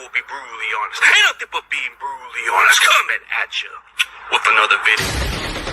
will be brutally honest. Ain't nothing but being brutally honest. Coming at you with another video.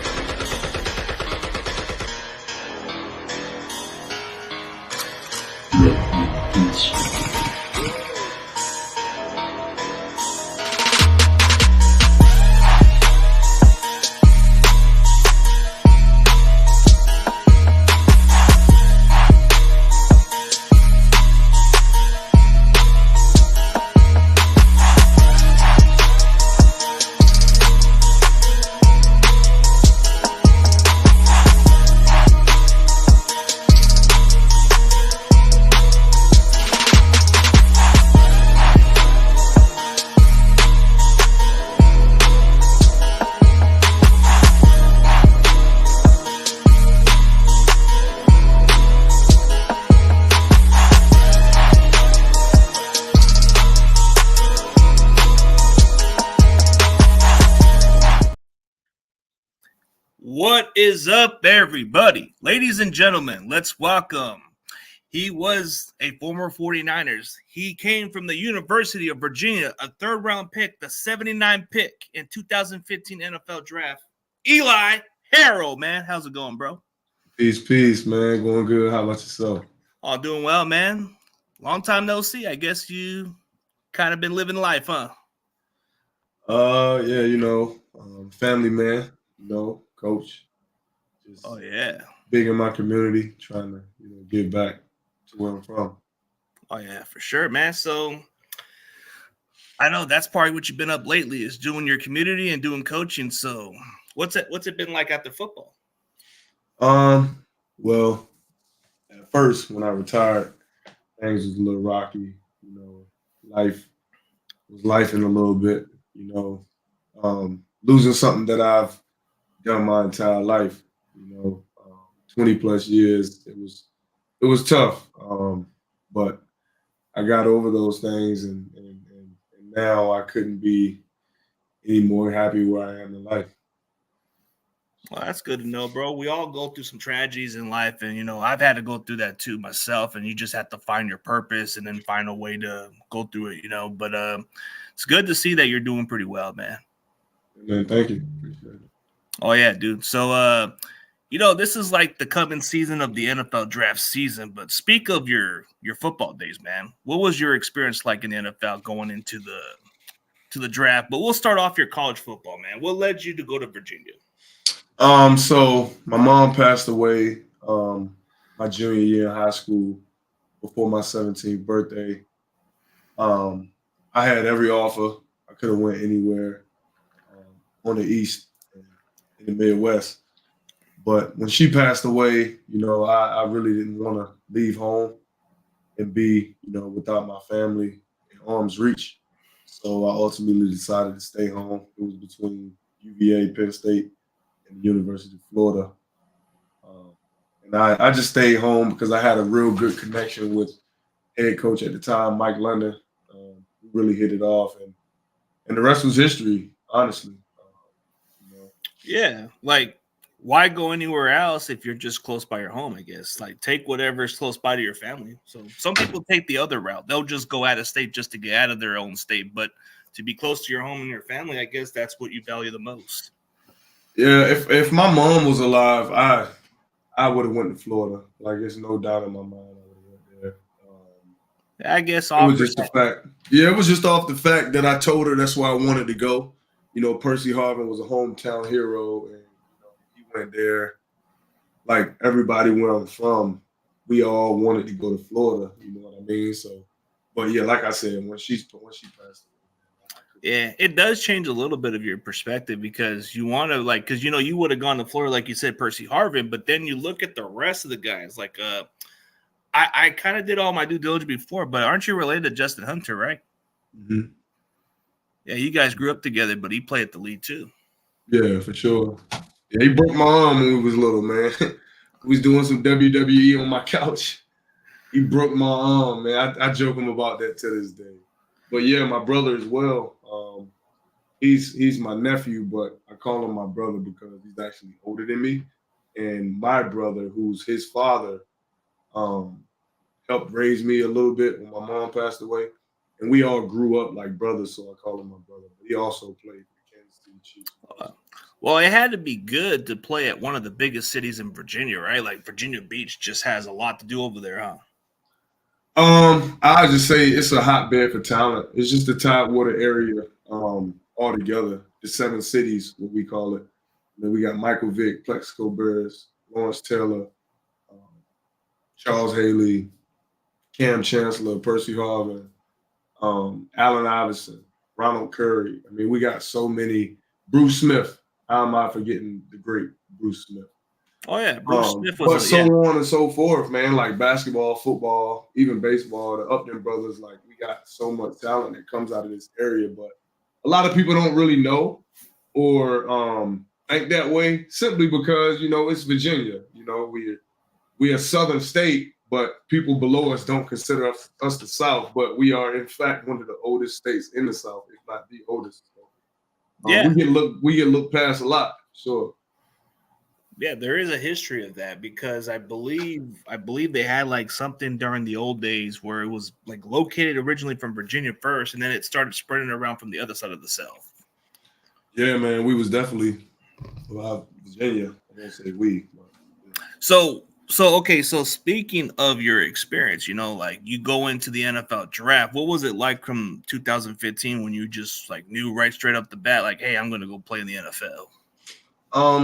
What is up, everybody? Ladies and gentlemen, let's welcome. He was a former 49ers. He came from the University of Virginia, a third-round pick, the 79 pick in 2015 NFL Draft. Eli Harold, man. How's it going, bro? Peace, man. Going good. How about yourself? All doing well, man. Long time no see. I guess you kind of been living life, huh? Yeah, family man, coach. Just yeah. Big in my community, trying to, give back to where I'm from. Oh, yeah, for sure, man. So I know that's probably what you've been up lately is doing your community and doing coaching. So what's it been like after football? Well, at first when I retired, things was a little rocky. Life was lifing a little bit. Losing something that I've done my entire life. 20 plus years. It was tough. But I got over those things, and now I couldn't be any more happy where I am in life. Well, that's good to know, bro. We all go through some tragedies in life, and, I've had to go through that too myself, and you just have to find your purpose and then find a way to go through it, But it's good to see that you're doing pretty well, man. Man, thank you. Appreciate it. Oh, yeah, dude. So, this is like the coming season of the NFL draft season, but speak of your football days, man. What was your experience like in the NFL going into the draft? But we'll start off your college football, man. What led you to go to Virginia? So my mom passed away my junior year in high school before my 17th birthday. I had every offer. I could have went anywhere on the East in the Midwest. But when she passed away, I really didn't want to leave home and be, without my family in arm's reach. So I ultimately decided to stay home. It was between UVA, Penn State, and the University of Florida. And I just stayed home because I had a real good connection with head coach at the time, Mike London. We really hit it off. And the rest was history, honestly. Yeah, like, why go anywhere else if you're just close by your home, I guess? Like, take whatever is close by to your family. So some people take the other route. They'll just go out of state just to get out of their own state. But to be close to your home and your family, I guess that's what you value the most. Yeah, if my mom was alive, I would have went to Florida. Like, there's no doubt in my mind I would have went there. I guess it was just the fact. Yeah, it was just off the fact that I told her that's why I wanted to go. Percy Harvin was a hometown hero, and he went there. Like everybody where I'm from, we all wanted to go to Florida. You know what I mean? So, but yeah, like I said, when she passed away. Yeah, it does change a little bit of your perspective because you want to because you would have gone to Florida, like you said, Percy Harvin, but then you look at the rest of the guys. Like, I kind of did all my due diligence before, but aren't you related to Justin Hunter, right? Mm-hmm. Yeah, you guys grew up together, but he played at the league too. Yeah, for sure. Yeah, he broke my arm when we was little, man. We was doing some WWE on my couch. He broke my arm, man. I joke him about that to this day. But yeah, my brother as well. He's my nephew, but I call him my brother because he's actually older than me. And my brother, who's his father, helped raise me a little bit when my mom passed away. and we all grew up like brothers, so I call him my brother. But he also played for the Kansas City Chiefs. Well, it had to be good to play at one of the biggest cities in Virginia, right? Like Virginia Beach just has a lot to do over there, huh? I just say it's a hotbed for talent. It's just the Tidewater area altogether. The seven cities, what we call it. Then we got Michael Vick, Plexico Bears, Lawrence Taylor, um, Charles Haley, Cam Chancellor, Percy Harvin, Allen Iverson, Ronald Curry. I mean, we got so many. Bruce Smith. How am I forgetting the great Bruce Smith? Oh yeah, Bruce Smith But was so on and so forth, man. Like basketball, football, even baseball. The Upton brothers, like we got so much talent that comes out of this area, but a lot of people don't really know or think that way simply because it's Virginia. We a southern state, but people below us don't consider us the South. But we are in fact one of the oldest states in the South, if not the oldest. yeah. We get looked past a lot, sure. Yeah, there is a history of that because I believe they had like something during the old days where it was like located originally from Virginia first, and then it started spreading around from the other side of the South. Yeah, man, we was definitely Virginia. I won't say we. But, yeah. So speaking of your experience, like you go into the NFL draft, what was it like from 2015 when you just like knew right straight up the bat, like, hey, I'm going to go play in the NFL?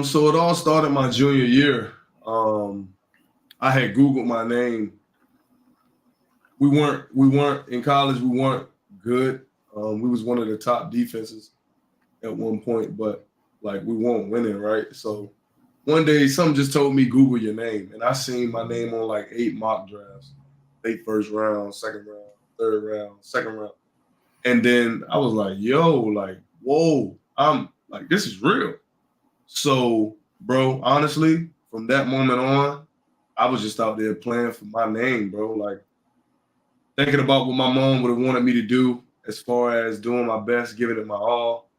So it all started my junior year. I had Googled my name. We weren't in college. We weren't good. We was one of the top defenses at one point, but like we weren't winning, right? So one day, something just told me Google your name, and I seen my name on like 8 mock drafts, 8 first round, second round, third round, second round, and then I was like, yo, like, whoa, I'm like, this is real. So, bro, honestly, from that moment on, I was just out there playing for my name, bro. Like thinking about what my mom would have wanted me to do as far as doing my best, giving it my all.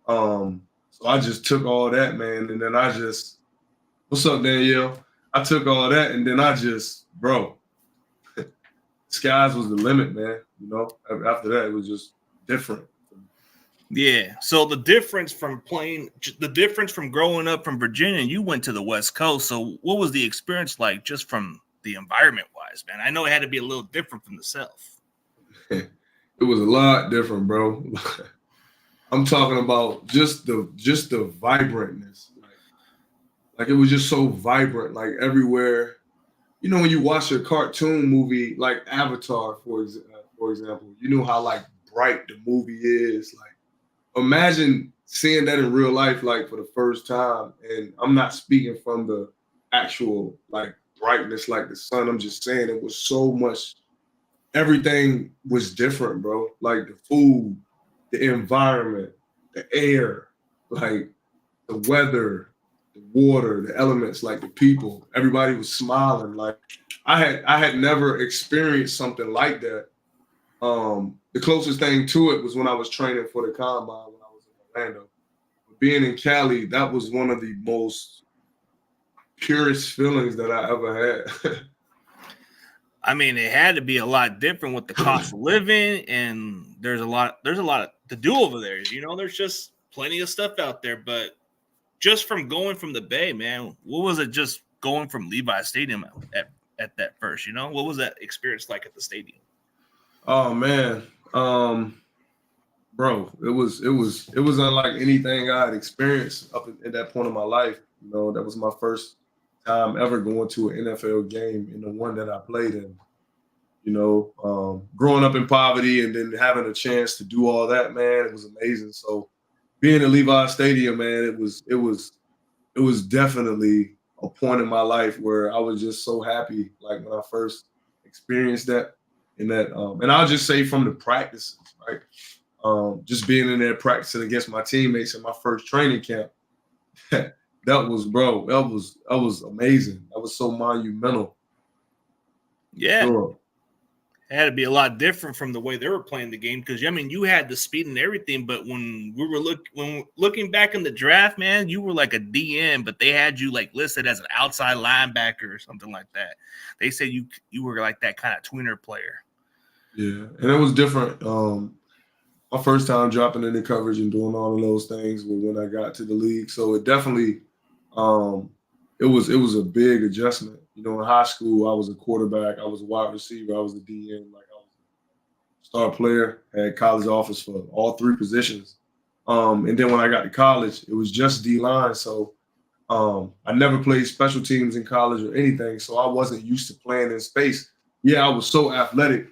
So I just took all that, man, and then what's up, Danielle? I took all that, and then bro, skies was the limit, man. After that, it was just different. Yeah. So the difference from growing up from Virginia, you went to the West Coast. So what was the experience like just from the environment wise, man? I know it had to be a little different from the South. It was a lot different, bro. I'm talking about just the vibrantness. Like it was just so vibrant, like everywhere. When you watch a cartoon movie like Avatar, for example, you know how like bright the movie is. Like imagine seeing that in real life, like for the first time. And I'm not speaking from the actual like brightness like the sun. I'm just saying it was so much. Everything was different, bro. Like the food, the environment, the air, like the weather, the water, the elements, like the people. Everybody was smiling. Like I had never experienced something like that. The closest thing to it was when I was training for the combine when I was in Orlando. Being in Cali, that was one of the most purest feelings that I ever had. I mean, it had to be a lot different with the cost of living, and there's a lot to do over there. There's just plenty of stuff out there. But just from going from the Bay, man, what was it just going from Levi Stadium at that first? What was that experience like at the stadium? Oh man, bro, it was unlike anything I had experienced up at that point in my life. That was my first time ever going to an NFL game and the one that I played in. Growing up in poverty and then having a chance to do all that, man, it was amazing. So being at Levi Stadium, man, it was definitely a point in my life where I was just so happy, like when I first experienced that. And I'll just say from the practices, right? Just being in there practicing against my teammates in my first training camp. That was amazing. That was so monumental. Yeah. Sure. It had to be a lot different from the way they were playing the game because, I mean, you had the speed and everything, but when looking back in the draft, man, you were like a DM, but they had you like listed as an outside linebacker or something like that. They said you were like that kind of tweener player. Yeah, and it was different. My first time dropping into coverage and doing all of those things was when I got to the league. So it definitely, um, it was a big adjustment. You know, in high school, I was a quarterback, I was a wide receiver, I was a DN, like I was a star player, had college offers for all three positions. And then when I got to college, it was just D line. So I never played special teams in college or anything, so I wasn't used to playing in space. Yeah, I was so athletic,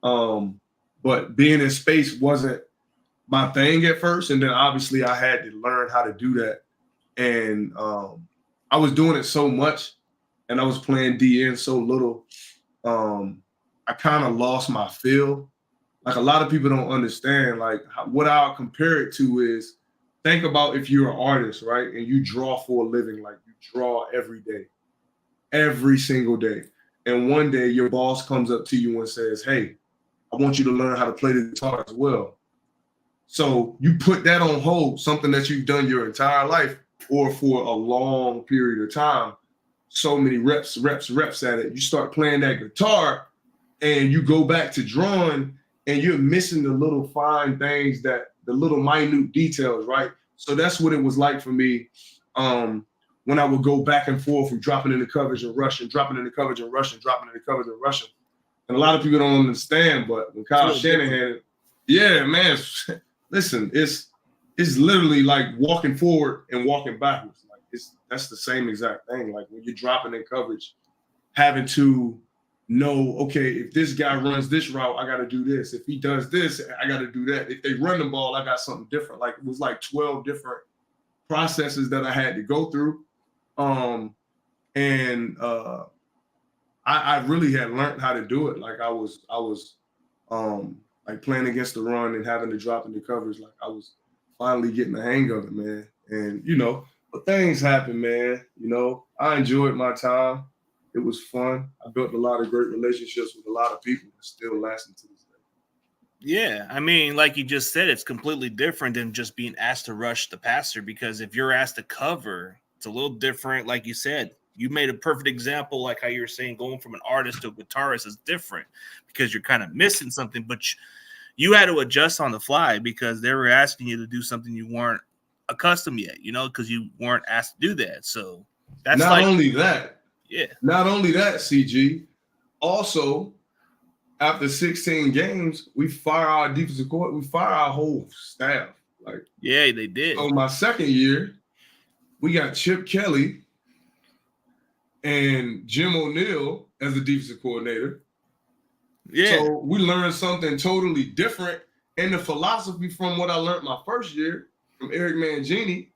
um, but being in space wasn't my thing at first. And then obviously I had to learn how to do that. And I was doing it so much, and I was playing DN so little. I kind of lost my feel. Like a lot of people don't understand. Like what I'll compare it to is think about if you're an artist, right, and you draw for a living, like you draw every day, every single day, and one day your boss comes up to you and says, "Hey, I want you to learn how to play the guitar as well." So you put that on hold, something that you've done your entire life or for a long period of time. So many reps at it. You start playing that guitar and you go back to drawing and you're missing the little fine things, that the little minute details, right? So that's what it was like for me, when I would go back and forth from dropping into coverage and rushing, dropping into coverage and rushing, dropping into coverage and rushing. And a lot of people don't understand, but when Kyle Shanahan, yeah, man, listen, it's literally like walking forward and walking backwards. Like that's the same exact thing. Like when you're dropping in coverage, having to know, okay, if this guy runs this route, I got to do this. If he does this, I got to do that. If they run the ball, I got something different. Like it was like 12 different processes that I had to go through. And I really had learned how to do it. Like I was like playing against the run and having to drop into coverage. Like I was finally getting the hang of it, man. And but things happen, man. I enjoyed my time. It was fun. I built a lot of great relationships with a lot of people that still lasting to this day. Yeah, I mean, like you just said, it's completely different than just being asked to rush the passer, because if you're asked to cover, it's a little different. Like you said, you made a perfect example, like how you're saying going from an artist to a guitarist is different because you're kind of missing something, but you had to adjust on the fly because they were asking you to do something you weren't accustomed yet, because you weren't asked to do that. So that's not only that, CG. Also, after 16 games, we fire our defensive coordinator, we fire our whole staff. Like, yeah, they did. So my second year, we got Chip Kelly and Jim O'Neill as the defensive coordinator. Yeah. So we learned something totally different. And the philosophy from what I learned my first year from Eric Mangini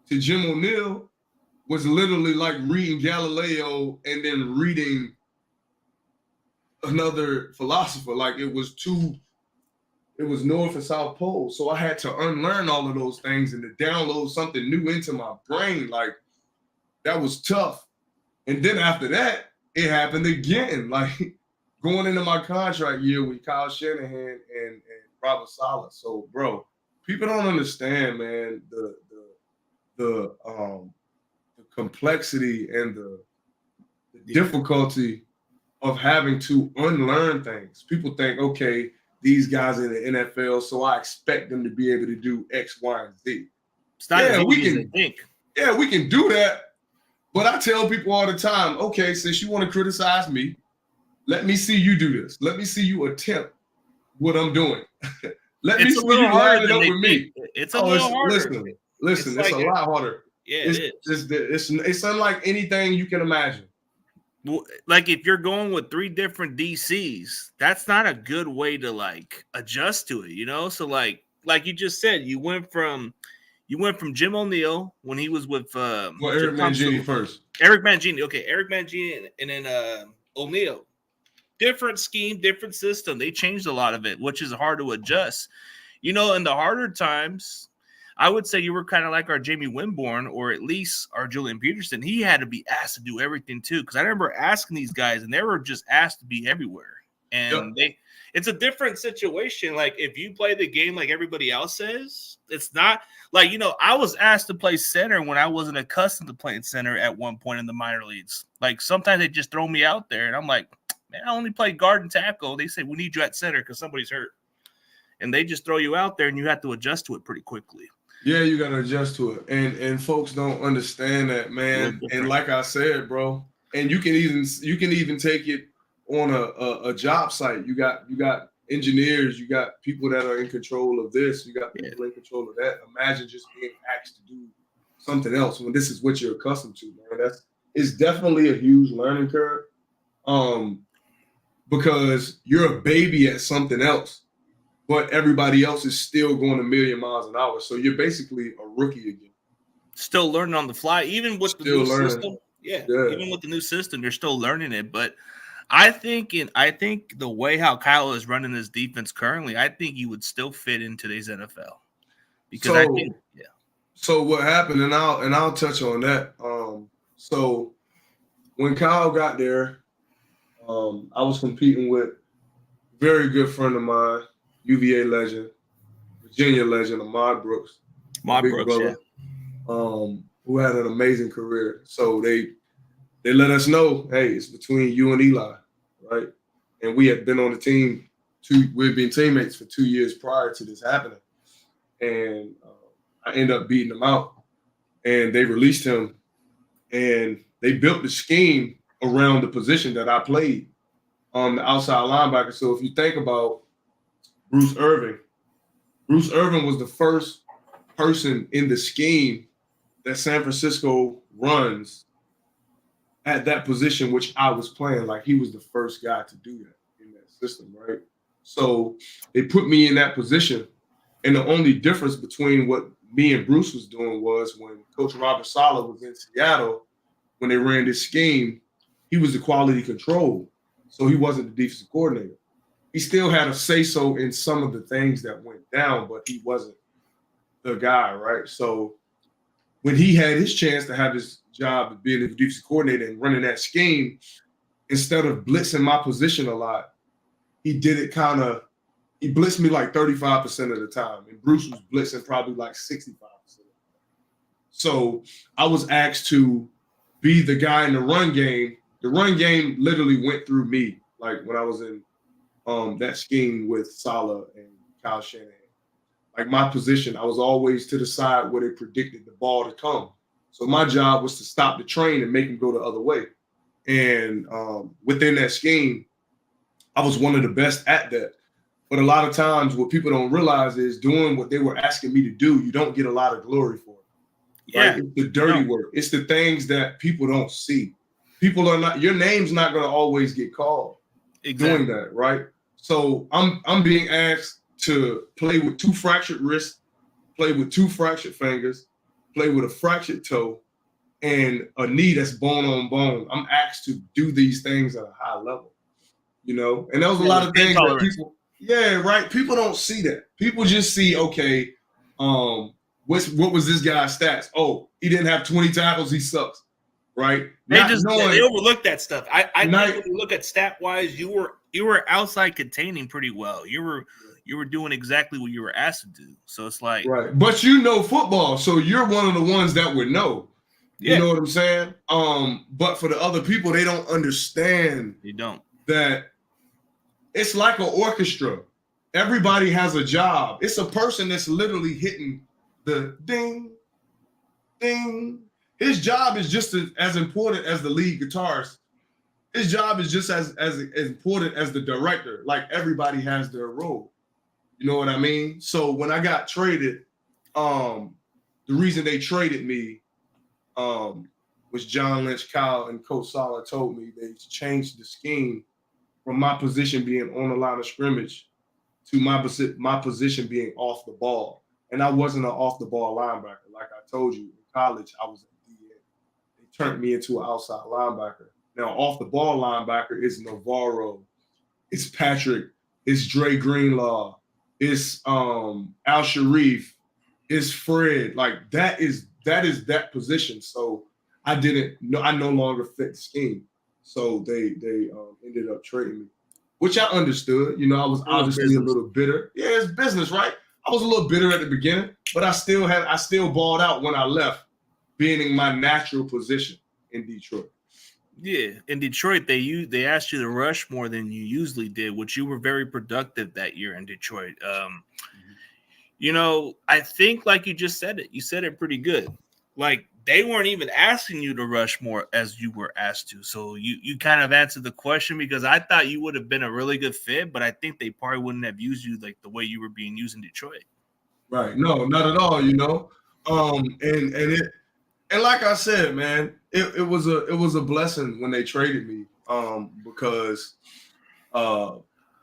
to Jim O'Neill was literally like reading Galileo and then reading another philosopher. Like it was North and South Pole. So I had to unlearn all of those things and to download something new into my brain. Like that was tough. And then after that, it happened again. Like going into my contract year with Kyle Shanahan and Robert Saleh. So, bro, people don't understand, man, the complexity and the difficulty of having to unlearn things. People think, okay, these guys in the NFL, so I expect them to be able to do X, Y, and Z. It's not as easy as they think. Yeah, we can do that. But I tell people all the time, okay, since you want to criticize me, let me see you do this. Let me see you attempt what I'm doing. Let me see you line it up with me. It's a little harder. Listen, it's a lot harder. Yeah, it's unlike anything you can imagine. Like if you're going with 3 different DCs, that's not a good way to like adjust to it, So like you just said, you went from Jim O'Neill when he was with Eric Mangini first. Eric Mangini, okay, Eric Mangini, and then O'Neill. Different scheme, different system. They changed a lot of it, which is hard to adjust. In the harder times, I would say you were kind of like our Jamie Winborn, or at least our Julian Peterson. He had to be asked to do everything too, because I remember asking these guys, and they were just asked to be everywhere. And it's a different situation. Like if you play the game like everybody else says, it's not like I was asked to play center when I wasn't accustomed to playing center at one point in the minor leagues. Like sometimes they just throw me out there, and I'm like, Man, I only play guard and tackle. They say we need you at center because somebody's hurt. And they just throw you out there and you have to adjust to it pretty quickly. Yeah, you gotta adjust to it. And folks don't understand that, man. And like I said, bro, and you can even take it on a job site. You got engineers, you got people that are in control of this, you got people in control of that. Imagine just being asked to do something else when this is what you're accustomed to, man. It's definitely a huge learning curve. Because you're a baby at something else, but everybody else is still going a million miles an hour. So you're basically a rookie again. Still learning on the fly, even with the new system. Yeah, even with the new system, you're still learning it. But I think the way how Kyle is running his defense currently, I think you would still fit in today's NFL. Because So what happened, and I'll touch on that. So when Kyle got there, I was competing with a very good friend of mine, UVA legend, Virginia legend, Ahmad Brooks. Brother, who had an amazing career. So they let us know, hey, it's between you and Eli, right? And we had been on the team, we'd been teammates for 2 years prior to this happening. And I ended up beating him out. And they released him. And they built the scheme around the position that I played, the outside linebacker. So if you think about Bruce Irvin was the first person in the scheme that San Francisco runs at that position, which I was playing. Like, he was the first guy to do that in that system, right? So they put me in that position. And the only difference between what me and Bruce was doing was when Coach Robert Saleh was in Seattle, when they ran this scheme, he was the quality control. So he wasn't the defensive coordinator. He still had a say-so in some of the things that went down, but he wasn't the guy, right? So when he had his chance to have his job of being the defensive coordinator and running that scheme, instead of blitzing my position a lot, he did it he blitzed me like 35% of the time, and Bruce was blitzing probably like 65%. So I was asked to be the guy in the run game. The run game literally went through me, like when I was in that scheme with Saleh and Kyle Shanahan. Like, my position, I was always to the side where they predicted the ball to come. So my job was to stop the train and make him go the other way. And within that scheme, I was one of the best at that. But a lot of times what people don't realize is doing what they were asking me to do, you don't get a lot of glory for it. Yeah. Right? It's the dirty work. It's the things that people don't see. Your name's not going to always get called doing that, right? So I'm being asked to play with 2 fractured wrists, play with 2 fractured fingers, play with a fractured toe, and a knee that's bone on bone. I'm asked to do these things at a high level, And there was a lot of things that people, people don't see that. People just see, okay, what was this guy's stats? Oh, he didn't have 20 tackles, he sucks, right? They overlook that stuff. I think when you look at stat wise, you were outside containing pretty well. You were doing exactly what you were asked to do. So it's like, right. But football, so you're one of the ones that would know. Yeah. You know what I'm saying? But for the other people, they don't understand. You don't. That it's like an orchestra. Everybody has a job. It's a person that's literally hitting the ding, ding. His job is just as important as the lead guitarist. His job is just as important as the director. Like, everybody has their role. You know what I mean? So when I got traded, the reason they traded me was John Lynch, Kyle, and Coach Saleh told me they changed the scheme from my position being on the line of scrimmage to my position being off the ball. And I wasn't an off-the-ball linebacker. Like I told you, in college, I was a DN. They turned me into an outside linebacker. Now, off-the-ball linebacker is Navarro, it's Patrick, it's Dre Greenlaw, it's Al Sharif, it's Fred. Like, that is that position. So I no longer fit the scheme. So they ended up trading me, which I understood. I was obviously a little bitter. Yeah, it's business, right? I was a little bitter at the beginning, but I still balled out when I left, being in my natural position in Detroit. Yeah, in Detroit, they asked you to rush more than you usually did, which you were very productive that year in Detroit. I think like you just said it, you said it pretty good. Like they weren't even asking you to rush more as you were asked to. So you kind of answered the question because I thought you would have been a really good fit, but I think they probably wouldn't have used you like the way you were being used in Detroit. Right. No, not at all, you know. And like I said, man, it was a blessing when they traded me. Because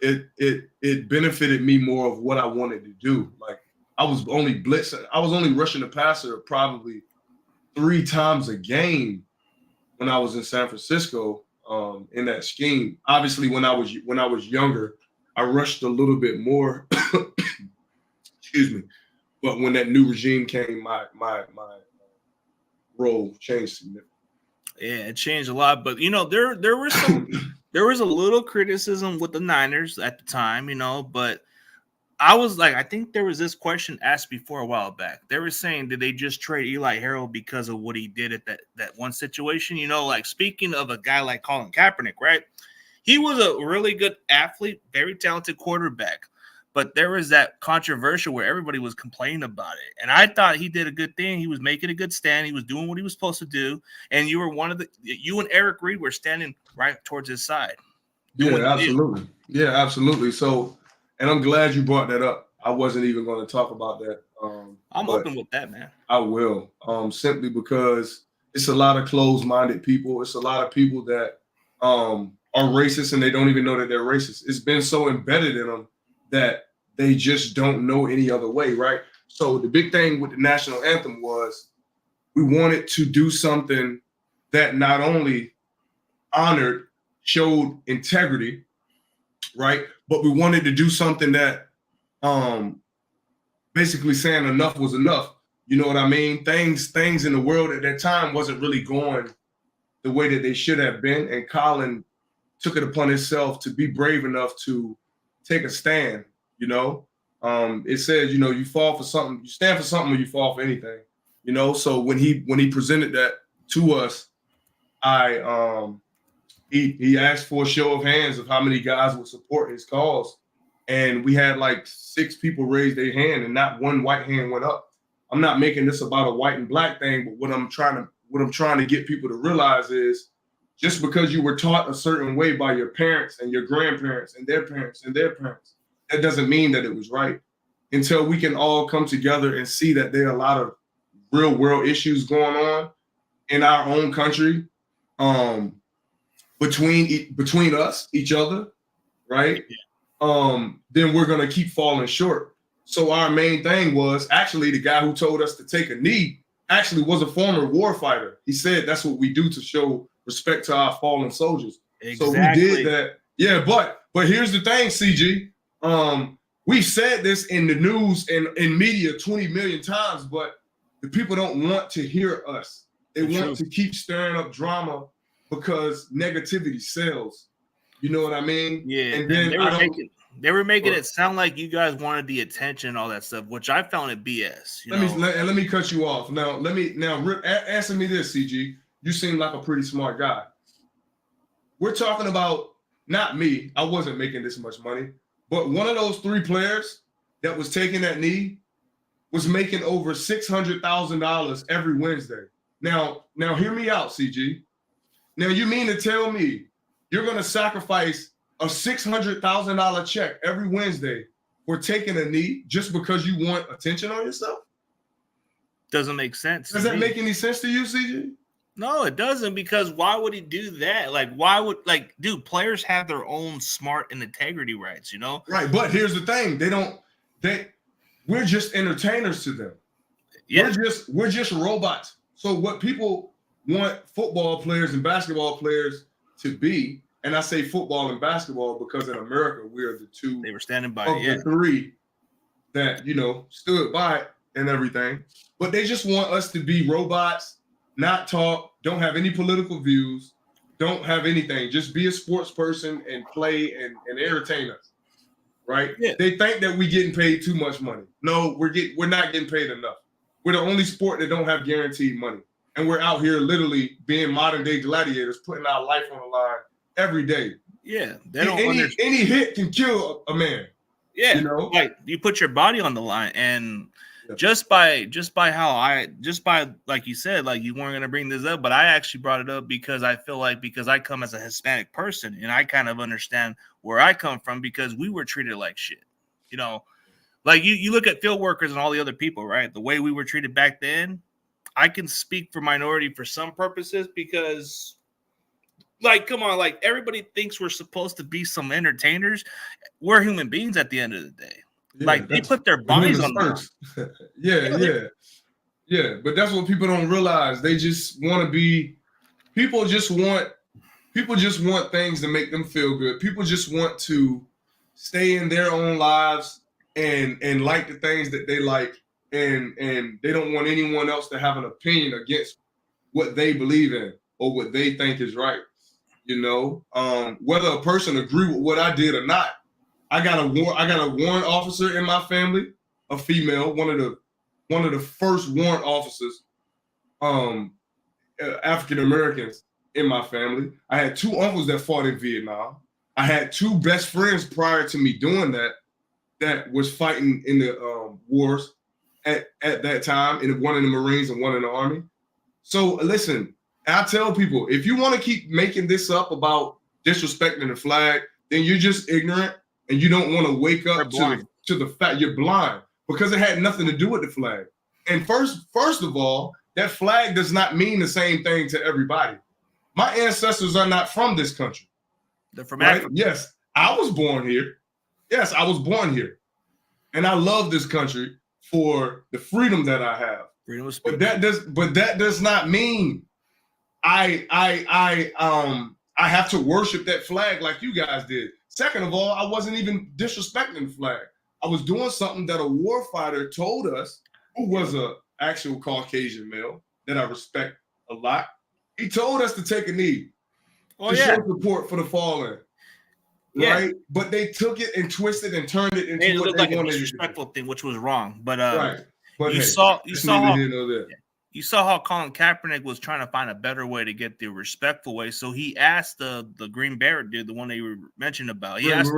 it benefited me more of what I wanted to do. Like I was only blitzing, I was only rushing the passer probably 3 times a game when I was in San Francisco, in that scheme. Obviously, when I was younger, I rushed a little bit more. Excuse me. But when that new regime came, my role changed significantly. Yeah, it changed a lot, but there was a little criticism with the Niners at the time, but I was like, I think there was this question asked before a while back. They were saying, did they just trade Eli Harold because of what he did at that one situation? Like speaking of a guy like Colin Kaepernick, right? He was a really good athlete, very talented quarterback. But there was that controversial where everybody was complaining about it. And I thought he did a good thing. He was making a good stand. He was doing what he was supposed to do. And you and Eric Reed were standing right towards his side. Yeah, absolutely. Yeah, absolutely. So, and I'm glad you brought that up. I wasn't even going to talk about that. I'm but open with that, man. I will, simply because it's a lot of closed-minded people. It's a lot of people that are racist and they don't even know that they're racist. It's been so embedded in them that they just don't know any other way, right? So the big thing with the national anthem was we wanted to do something that not only showed integrity, right? But we wanted to do something that basically saying enough was enough. You know what I mean? Things in the world at that time wasn't really going the way that they should have been. And Colin took it upon himself to be brave enough to take a stand, It says, you fall for something, you stand for something or you fall for anything, So when he presented that to us, he asked for a show of hands of how many guys would support his cause. And we had like 6 people raise their hand and not one white hand went up. I'm not making this about a white and black thing, but what I'm trying to get people to realize is just because you were taught a certain way by your parents and your grandparents and their parents and their parents, that doesn't mean that it was right. Until we can all come together and see that there are a lot of real world issues going on in our own country, between us, each other, right? Then we're gonna keep falling short. So our main thing was actually the guy who told us to take a knee actually was a former war fighter. He said that's what we do to show respect to our fallen soldiers. Exactly. So we did that. Yeah, but here's the thing, CG. We've said this in the news and in media 20 million times, but the people don't want to hear us. They want to keep stirring up drama because negativity sells. You know what I mean? Yeah. And then they were making it sound like you guys wanted the attention and all that stuff, which I found it BS. Let me cut you off. Now, answer me this, CG. You seem like a pretty smart guy. We're talking about, not me, I wasn't making this much money, but one of those 3 players that was taking that knee was making over $600,000 every Wednesday. Now hear me out, CG. Now you mean to tell me you're going to sacrifice a $600,000 check every Wednesday for taking a knee just because you want attention on yourself? Doesn't make sense. Does that make any sense to you, CG? No, it doesn't, because why would he do that? Dude, players have their own smart and integrity rights, Right, but here's the thing. We're just entertainers to them. Yeah. We're just robots. So what people want football players and basketball players to be, and I say football and basketball because in America we are the 2 they were standing by the 3 that stood by it and everything. But they just want us to be robots, not talk, don't have any political views, don't have anything. Just be a sports person and play and entertain us. Right? Yeah. They think that we getting paid too much money. No, we're not getting paid enough. We're the only sport that don't have guaranteed money. and we're out here literally being modern day gladiators, putting our life on the line every day. Yeah, they don't any hit can kill a man. Yeah, you know, like you put your body on the line, and Yeah. just by like you said, like you weren't gonna bring this up, but I actually brought it up because I feel like because I come as a Hispanic person and I kind of understand where I come from because we were treated like shit. You know, like you look at field workers and all the other people, right? The way we were treated back then, I can speak for minority for some purposes because like, come on, like everybody thinks we're supposed to be some entertainers. We're human beings at the end of the day. Yeah, like they put their bodies on first. Yeah. But that's what people don't realize. They just want to be. People just want things to make them feel good. People just want to stay in their own lives and like the things that they like, and they don't want anyone else to have an opinion against what they believe in or what they think is right. You know, whether a person agree with what I did or not. I got a warrant officer in my family, a female, one of the first warrant officers, African Americans in my family. I had 2 uncles that fought in Vietnam. I had 2 best friends prior to me doing that was fighting in the wars at that time, and one in the Marines and one in the Army. So listen, I tell people, if you want to keep making this up about disrespecting the flag, then you're just ignorant and you don't want to wake up to the fact you're blind, because it had nothing to do with the flag. And first of all, that flag does not mean the same thing to everybody. My ancestors are not from this country. They're from right? Africa. Yes, I was born here. Yes, I was born here. And I love this country for the freedom that I have. Freedom of speech. But that does not mean I have to worship that flag like you guys did. Second of all, I wasn't even disrespecting the flag. I was doing something that a warfighter told us, who was a actual Caucasian male that I respect a lot. He told us to take a knee to show support for the fallen. Right? But they took it and twisted and turned it into what they wanted. A disrespectful thing, which was wrong. But right. But you saw how Colin Kaepernick was trying to find a better way to get the respectful way. So he asked the Green Beret dude, the one they were mentioned about. He asked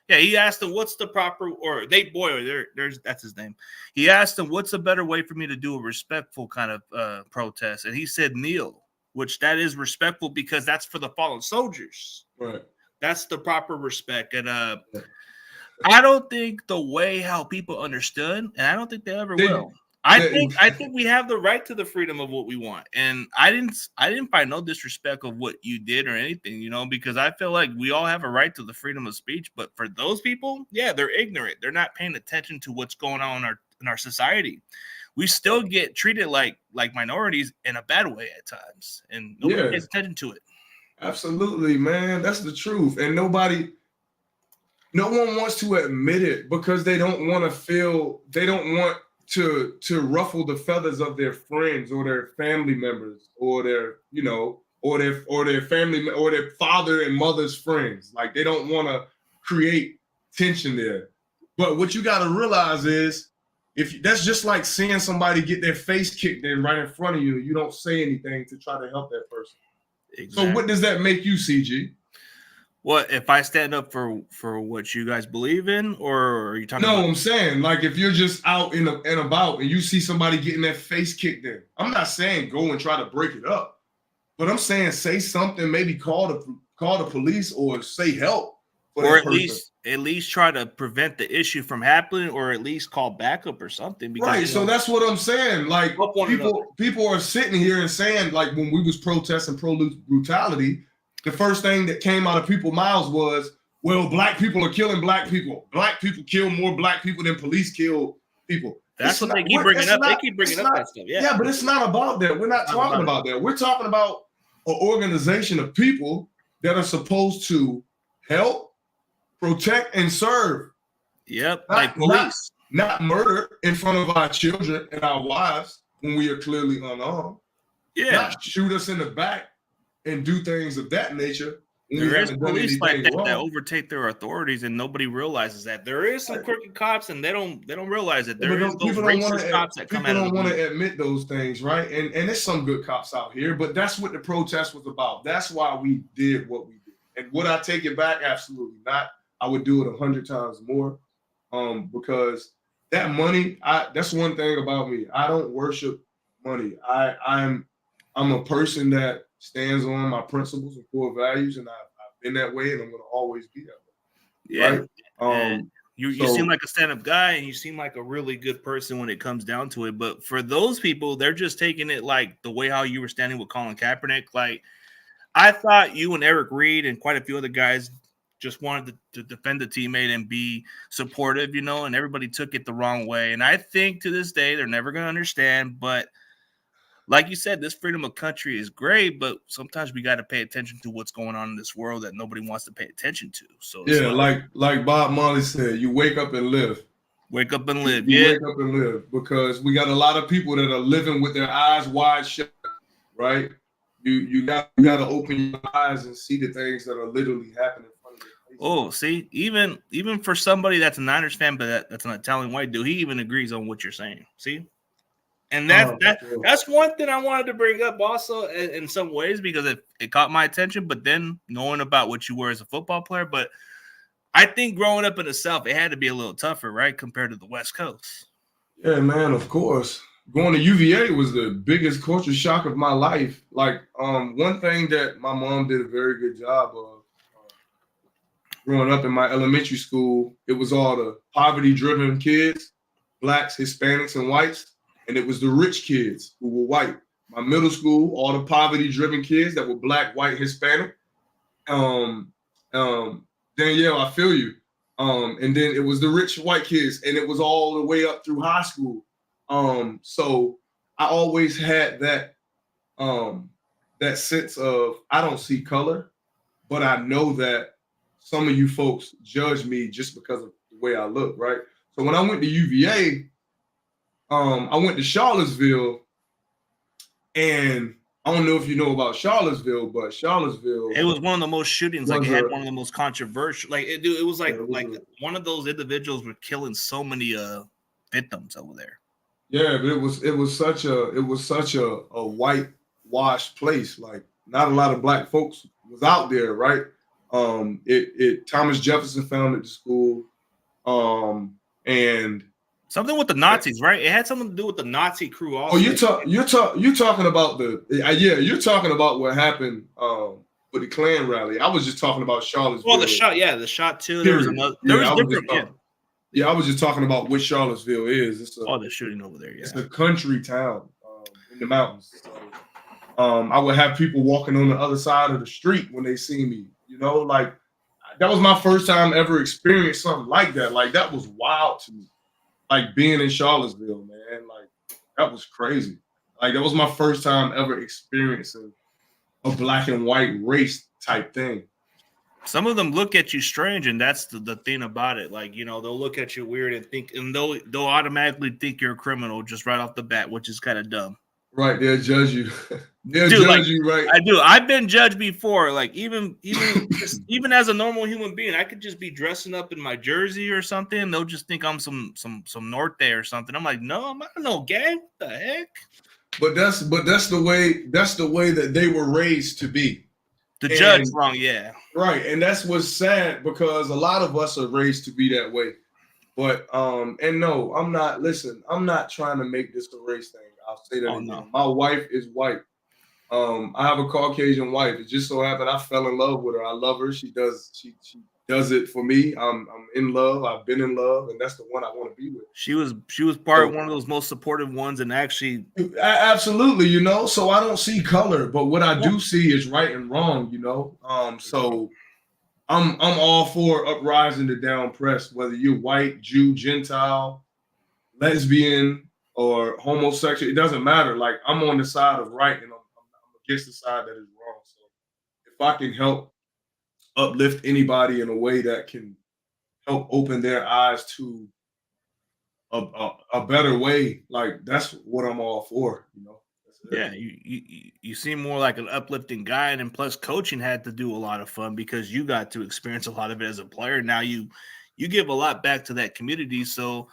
he asked him what's the proper, or Nate Boyer, that's his name. He asked him what's a better way for me to do a respectful kind of protest, and he said kneel, which that is respectful because that's for the fallen soldiers. Right. That's the proper respect. And I don't think the way how people understood, and I don't think they ever will. I think we have the right to the freedom of what we want. And I didn't find no disrespect of what you did or anything, you know, because I feel like we all have a right to the freedom of speech. But for those people, yeah, they're ignorant. They're not paying attention to what's going on in our society. We still get treated like minorities in a bad way at times, and nobody pays attention to it. Absolutely, man. That's the truth. And no one wants to admit it because they don't want to ruffle the feathers of their friends or their family members or their, you know, or their family or their father and mother's friends. Like they don't want to create tension there. But what you got to realize is, if that's just like seeing somebody get their face kicked in right in front of you, you don't say anything to try to help that person. Exactly. So what does that make you, CG? What if I stand up for what you guys believe in, or are you talking? No, I'm saying like if you're just out and about and you see somebody getting their face kicked in. I'm not saying go and try to break it up, but I'm saying say something, maybe call the police or say help. Or at least try to prevent the issue from happening, or at least call backup or something. Because, right. So that's what I'm saying. Like people are sitting here and saying, like when we was protesting police brutality, the first thing that came out of people's mouths was, well, black people are killing black people. Black people kill more black people than police kill people. That's what they keep bringing up. They keep bringing up that stuff. Yeah, but it's not about that. We're not talking about that. We're talking about an organization of people that are supposed to help, protect, and serve. Yep, like police. Not murder in front of our children and our wives when we are clearly unarmed. Yeah. Not shoot us in the back and do things of that nature. when we There is haven't done police like anything that wrong. overtake their authorities, and nobody realizes that. There is some crooked cops, and they don't realize it. There But is those racist cops that come people out of the don't want blue. to admit those things, right? And there's some good cops out here, but that's what the protest was about. That's why we did what we did. And would I take it back? Absolutely not. I would do it 100 times more. Because that money, that's one thing about me. I don't worship money. I'm a person that stands on my principles and core values, and I've been that way, and I'm going to always be that way. Yeah. Right? And you seem like a stand-up guy, and you seem like a really good person when it comes down to it. But for those people, they're just taking it like the way how you were standing with Colin Kaepernick. Like, I thought you and Eric Reed and quite a few other guys just wanted to defend the teammate and be supportive, and everybody took it the wrong way. And I think to this day, they're never going to understand. But like you said, this freedom of country is great, but sometimes we got to pay attention to what's going on in this world that nobody wants to pay attention to. So it's like Bob Marley said, you wake up and live. Wake up and live. You wake up and live, because we got a lot of people that are living with their eyes wide shut, right? You got to open your eyes and see the things that are literally happening in front of your face. Oh, see, even for somebody that's a Niners fan, but that's an Italian white dude, he even agrees on what you're saying. See? And that's one thing I wanted to bring up also in some ways, because it caught my attention, but then knowing about what you were as a football player. But I think growing up in the South, it had to be a little tougher, right, compared to the West Coast. Yeah, man, of course. Going to UVA was the biggest culture shock of my life. Like, one thing that my mom did a very good job of growing up in my elementary school, it was all the poverty-driven kids, blacks, Hispanics, and whites. And it was the rich kids who were white. My middle school, all the poverty-driven kids that were black, white, Hispanic. Danielle, I feel you. And then it was the rich white kids, and it was all the way up through high school. So I always had that sense of, I don't see color, but I know that some of you folks judge me just because of the way I look, right? So when I went to UVA, I went to Charlottesville, and I don't know if you know about Charlottesville, but Charlottesville, it was one of the most shootings. Like, it had one of the most controversial. Like, it was like one of those individuals were killing so many victims over there. Yeah, but it was such a whitewashed place. Like, not a lot of black folks was out there, right? Thomas Jefferson founded the school, and something with the Nazis, right? It had something to do with the Nazi crew also. Oh, you're talking about you're talking about what happened for the Klan rally. I was just talking about Charlottesville. Well, the shot too. There was another. I was just talking about what Charlottesville is. It's the shooting over there. Yeah, it's a country town in the mountains. So, I would have people walking on the other side of the street when they see me. Like, that was my first time ever experiencing something like that. Like, that was wild to me. Like, being in Charlottesville, man, like, that was crazy. Like, that was my first time ever experiencing a black and white race type thing. Some of them look at you strange, and that's the thing about it. Like, they'll look at you weird and they'll automatically think you're a criminal just right off the bat, which is kind of dumb. Right, they'll judge you. They'll judge you, right? I do. I've been judged before. Like, even as a normal human being, I could just be dressing up in my jersey or something, and they'll just think I'm some Norte or something. I'm like, no, I'm not no gang. What the heck? But that's the way that they were raised to be. The judge wrong, yeah. Right, and that's what's sad, because a lot of us are raised to be that way. But and no, I'm not. Listen, I'm not trying to make this a race thing. I'll say that again. No. My wife is white. I have a Caucasian wife. It just so happened I fell in love with her. I love her. She does it for me. I'm in love. I've been in love, and that's the one I want to be with. She was part of one of those most supportive ones, and actually, absolutely, So I don't see color, but what I do see is right and wrong, So I'm all for uprising the down press, whether you're white, Jew, Gentile, lesbian, or homosexual. It doesn't matter. Like, I'm on the side of right, and I'm against the side that is wrong. So if I can help uplift anybody in a way that can help open their eyes to a better way, like, that's what I'm all for. Yeah, you seem more like an uplifting guy, and then plus coaching had to do a lot of fun because you got to experience a lot of it as a player. Now you give a lot back to that community. So,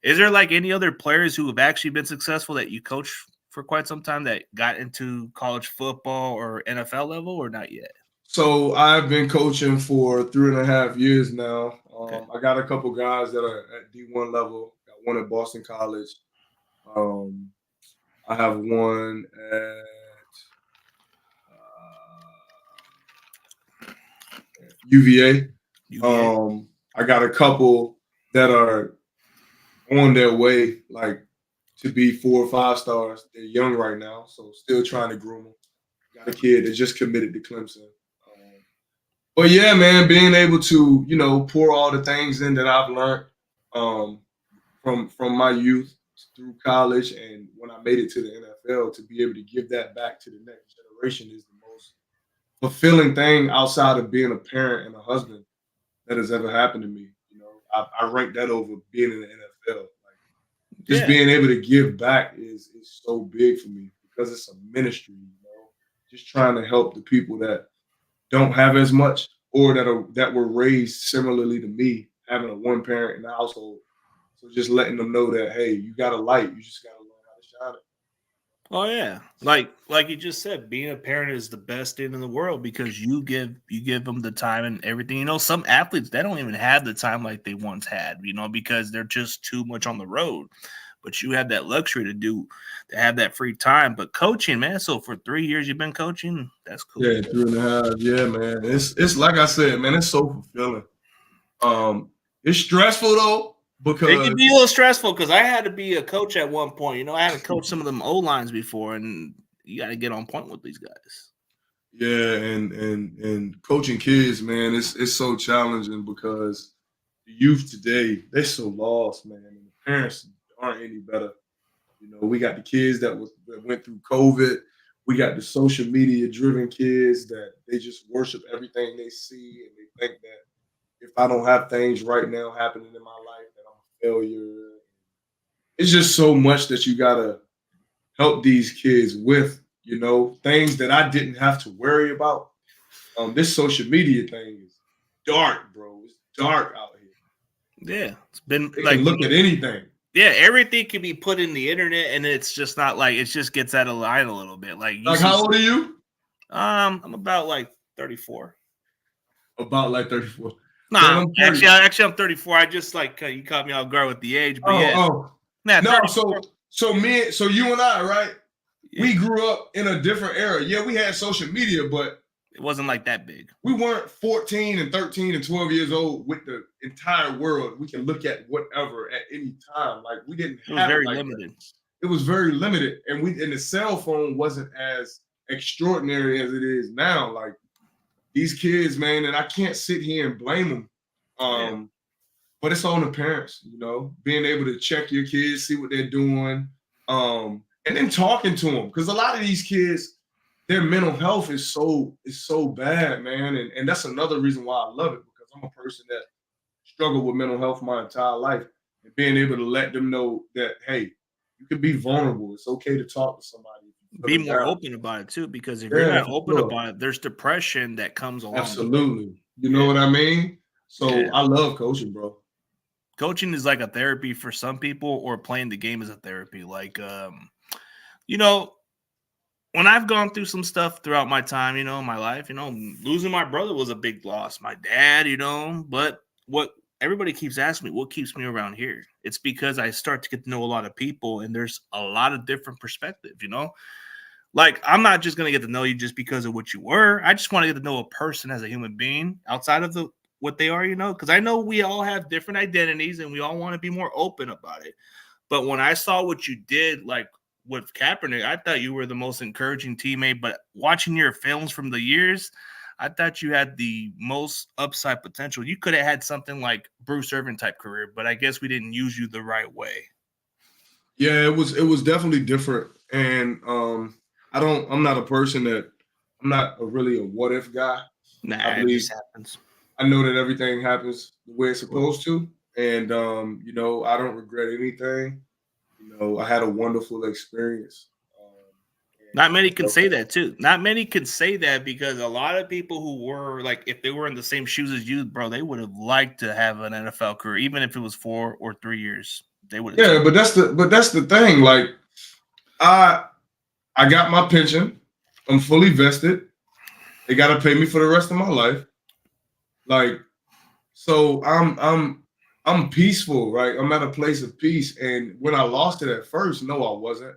is there like any other players who have actually been successful that you coach for quite some time that got into college football or NFL level, or not yet? So I've been coaching for 3.5 years now. Okay. I got a couple guys that are at D1 level. Got one at Boston College. Um, I have one at UVA. UVA. I got a couple that are on their way, like to be 4 or 5 stars. They're young right now, so still trying to groom them. Got a kid that just committed to Clemson. But yeah, man, being able to pour all the things in that I've learned um, from my youth through college and when I made it to the NFL, to be able to give that back to the next generation is the most fulfilling thing outside of being a parent and a husband that has ever happened to me. I rank that over being in the NFL. Like, just Yeah. being able to give back is so big for me because it's a ministry. Just trying to help the people that don't have as much or that were raised similarly to me, having a one parent in the household. So just letting them know that, hey, you got a light, you just got to learn how to shine it. Oh yeah, like you just said, being a parent is the best thing in the world because you give them the time and everything. Some athletes they don't even have the time like they once had. Because they're just too much on the road. But you have that luxury to have that free time. But coaching, man. So for 3 years you've been coaching. That's cool. Yeah, 3.5. Yeah, man. It's like I said, man. It's so fulfilling. It's stressful though It because can be a little stressful because I had to be a coach at one point. I had to coach some of them O lines before, and you got to get on point with these guys. yeah, and coaching kids, man, it's so challenging because the youth today they're so lost, man, and the parents aren't any better. We got the kids that went through COVID. We got the social media driven kids that they just worship everything they see, and they think that if I don't have things right now happening in my life, that I'm a failure. It's just so much that you gotta help these kids with, things that I didn't have to worry about. This social media thing is dark, bro. It's dark out here. Yeah, it's been They like can look at anything. yeah, everything can be put in the internet, and it's just not like it just gets out of line a little bit. Like you Like, see, how old are you? I'm about like 34. About like 34. Man, Nah, I'm 30. actually, I'm 34. I just like you caught me off guard with the age, but yeah, Oh. nah, No, 34. so you and I, right? Yeah, We grew up in a different era. Yeah, we had social media, but it wasn't like that big. we weren't 14 and 13 and 12 years old with the entire world. We can look at whatever at any time. Like, we didn't It was have it very like that. limited. It was very limited. And the cell phone wasn't as extraordinary as it is now. Like, these kids, man, and I can't sit here and blame them. Yeah. But it's on the parents, being able to check your kids, see what they're doing, and then talking to them. Because a lot of these kids, their mental health is so bad, man. And that's another reason why I love it, because I'm a person that struggled with mental health my entire life. And being able to let them know that, hey, you can be vulnerable. It's okay to talk to somebody. Be more open about it too, because if you're Yeah, not for open sure. about it, there's depression that comes along. Absolutely. You know what I mean? So Yeah. I love coaching, bro. Coaching is like a therapy for some people, or playing the game is a therapy. Like, you know, when I've gone through some stuff throughout my time, my life, losing my brother was a big loss. My dad, but what everybody keeps asking me, what keeps me around here? It's because I start to get to know a lot of people, and there's a lot of different perspectives, Like, I'm not just going to get to know you just because of what you were. I just want to get to know a person as a human being outside of what they are, because I know we all have different identities and we all want to be more open about it. But when I saw what you did, like with Kaepernick, I thought you were the most encouraging teammate. But watching your films from the years, I thought you had the most upside potential. You could have had something like Bruce Irvin type career, but I guess we didn't use you the right way. Yeah, it was definitely different. And I'm not a person I'm not really a what if guy. I Nah, it believe just happens. I know that everything happens the way it's supposed to. And I don't regret anything. I had a wonderful experience. Not many can say that too. Not many can say that because a lot of people who were like, if they were in the same shoes as you, bro, they would have liked to have an NFL career, even if it was 4 or 3 years. They would have. Yeah, but that's the thing. Like I I got my pension. I'm fully vested. They got to pay me for the rest of my life. Like so, I'm peaceful, right? I'm at a place of peace. And when I lost it at first, no, I wasn't,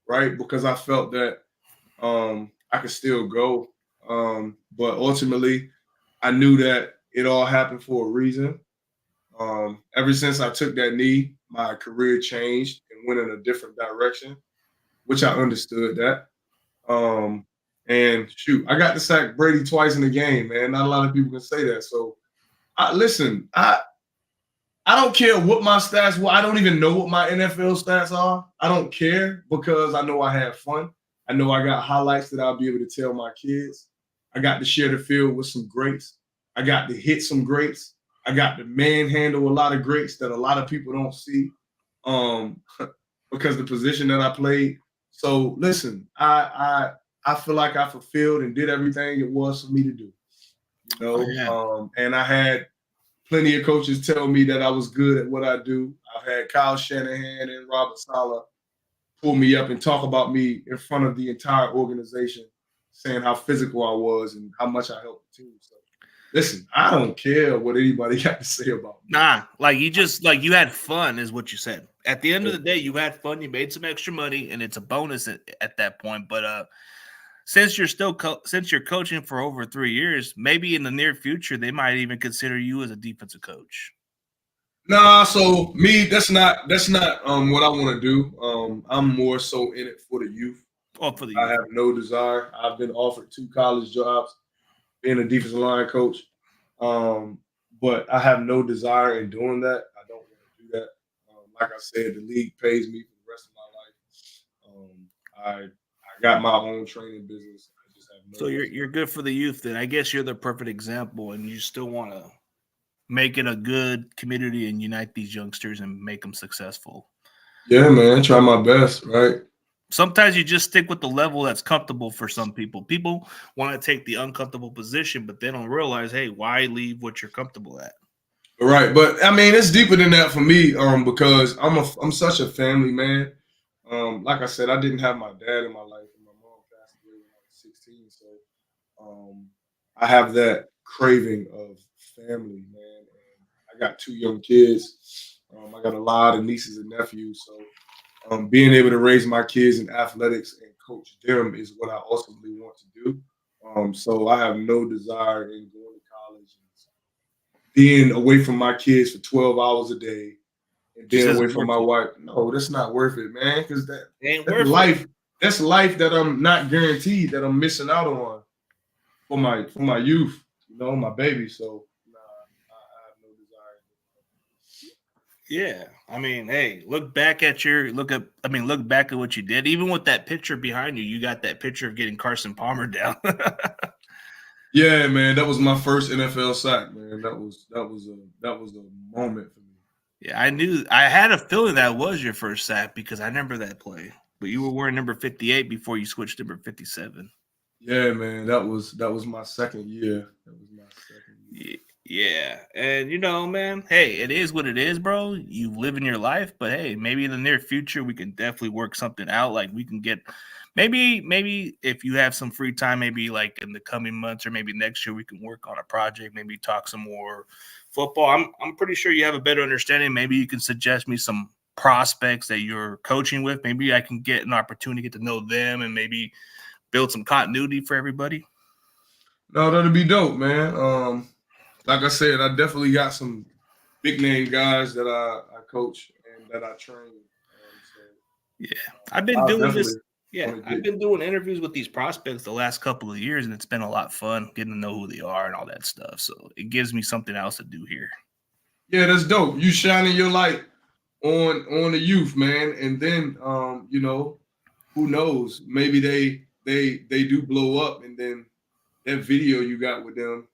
right? Because I felt that I could still go. But ultimately, I knew that it all happened for a reason. Ever since I took that knee, my career changed and went in a different direction, which I understood that. Um, and shoot, I got to sack Brady twice in the game, man. Not a lot of people can say that. So listen, I don't care what my stats were. I don't even know what my NFL stats are. I don't care because I know I had fun. I know I got highlights that I'll be able to tell my kids. I got to share the field with some greats. I got to hit some greats. I got to manhandle a lot of greats that a lot of people don't see um, because the position that I played. So listen, I feel like I fulfilled and did everything it was for me to do. You Oh, know, yeah. and I had plenty of coaches tell me that I was good at what I do. I've had Kyle Shanahan and Robert Saleh pull me up and talk about me in front of the entire organization, saying how physical I was and how much I helped the team. So, listen, I don't care what anybody got to say about me. Nah, like you had fun, is what you said. At the end of the day, you had fun. You made some extra money, and it's a bonus at that point. But since you're coaching for over 3 years, maybe in the near future they might even consider you as a defensive coach. Nah, so me, that's not what I want to do. I'm more so in it for the youth. Oh, for the I youth. have no desire. I've been offered 2 college jobs, being a defensive line coach. Um, but I have no desire in doing that. I don't want to do that. Like I said, the league pays me for the rest of my life. I got my own training business. I just have So no. you're good for the youth. Then I guess you're the perfect example, and you still want to make it a good community and unite these youngsters and make them successful. Yeah, man, try my best, right? Sometimes you just stick with the level that's comfortable for some people. People want to take the uncomfortable position, but they don't realize, hey, why leave what you're comfortable at? Right, but I mean, it's deeper than that for me, because I'm such a family man. Like I said, I didn't have my dad in my life, and my mom passed away when I was 16. So, I have that craving of family, man. And I got 2 young kids. I got a lot of nieces and nephews. So, being able to raise my kids in athletics and coach them is what I ultimately want to do. So I have no desire in going to college and being away from my kids for 12 hours a day and Just being away isn't from worth my it. wife. No, that's not worth it, man. Because Ain't that's worth it. life. That's life that I'm not guaranteed that I'm missing out on for my youth, my baby. So nah, I have no desire. Yeah. I mean, hey, look back at what you did. Even with that picture behind you, you got that picture of getting Carson Palmer down. Yeah, man, that was my first NFL sack, man. That was a moment for me. Yeah, I had a feeling that was your first sack because I remember that play. But you were wearing number 58 before you switched to number 57. Yeah, man, that was my second year. That was my second year. Yeah. And man, hey, it is what it is, bro. You live in your life, but hey, maybe in the near future we can definitely work something out. Like we can get maybe if you have some free time, maybe like in the coming months or maybe next year we can work on a project, maybe talk some more football. I'm pretty sure you have a better understanding. Maybe you can suggest me some prospects that you're coaching with. Maybe I can get an opportunity to get to know them and maybe build some continuity for everybody. No, that'd be dope, man. Like I said, I definitely got some big name guys that I coach and that I train. So Yeah. I've been I'll doing definitely this. Yeah, want to I've get. been doing interviews with these prospects the last couple of years, and it's been a lot of fun getting to know who they are and all that stuff. So it gives me something else to do here. Yeah, that's dope. You shining your light on the youth, man, and then who knows? Maybe they do blow up, and then that video you got with them,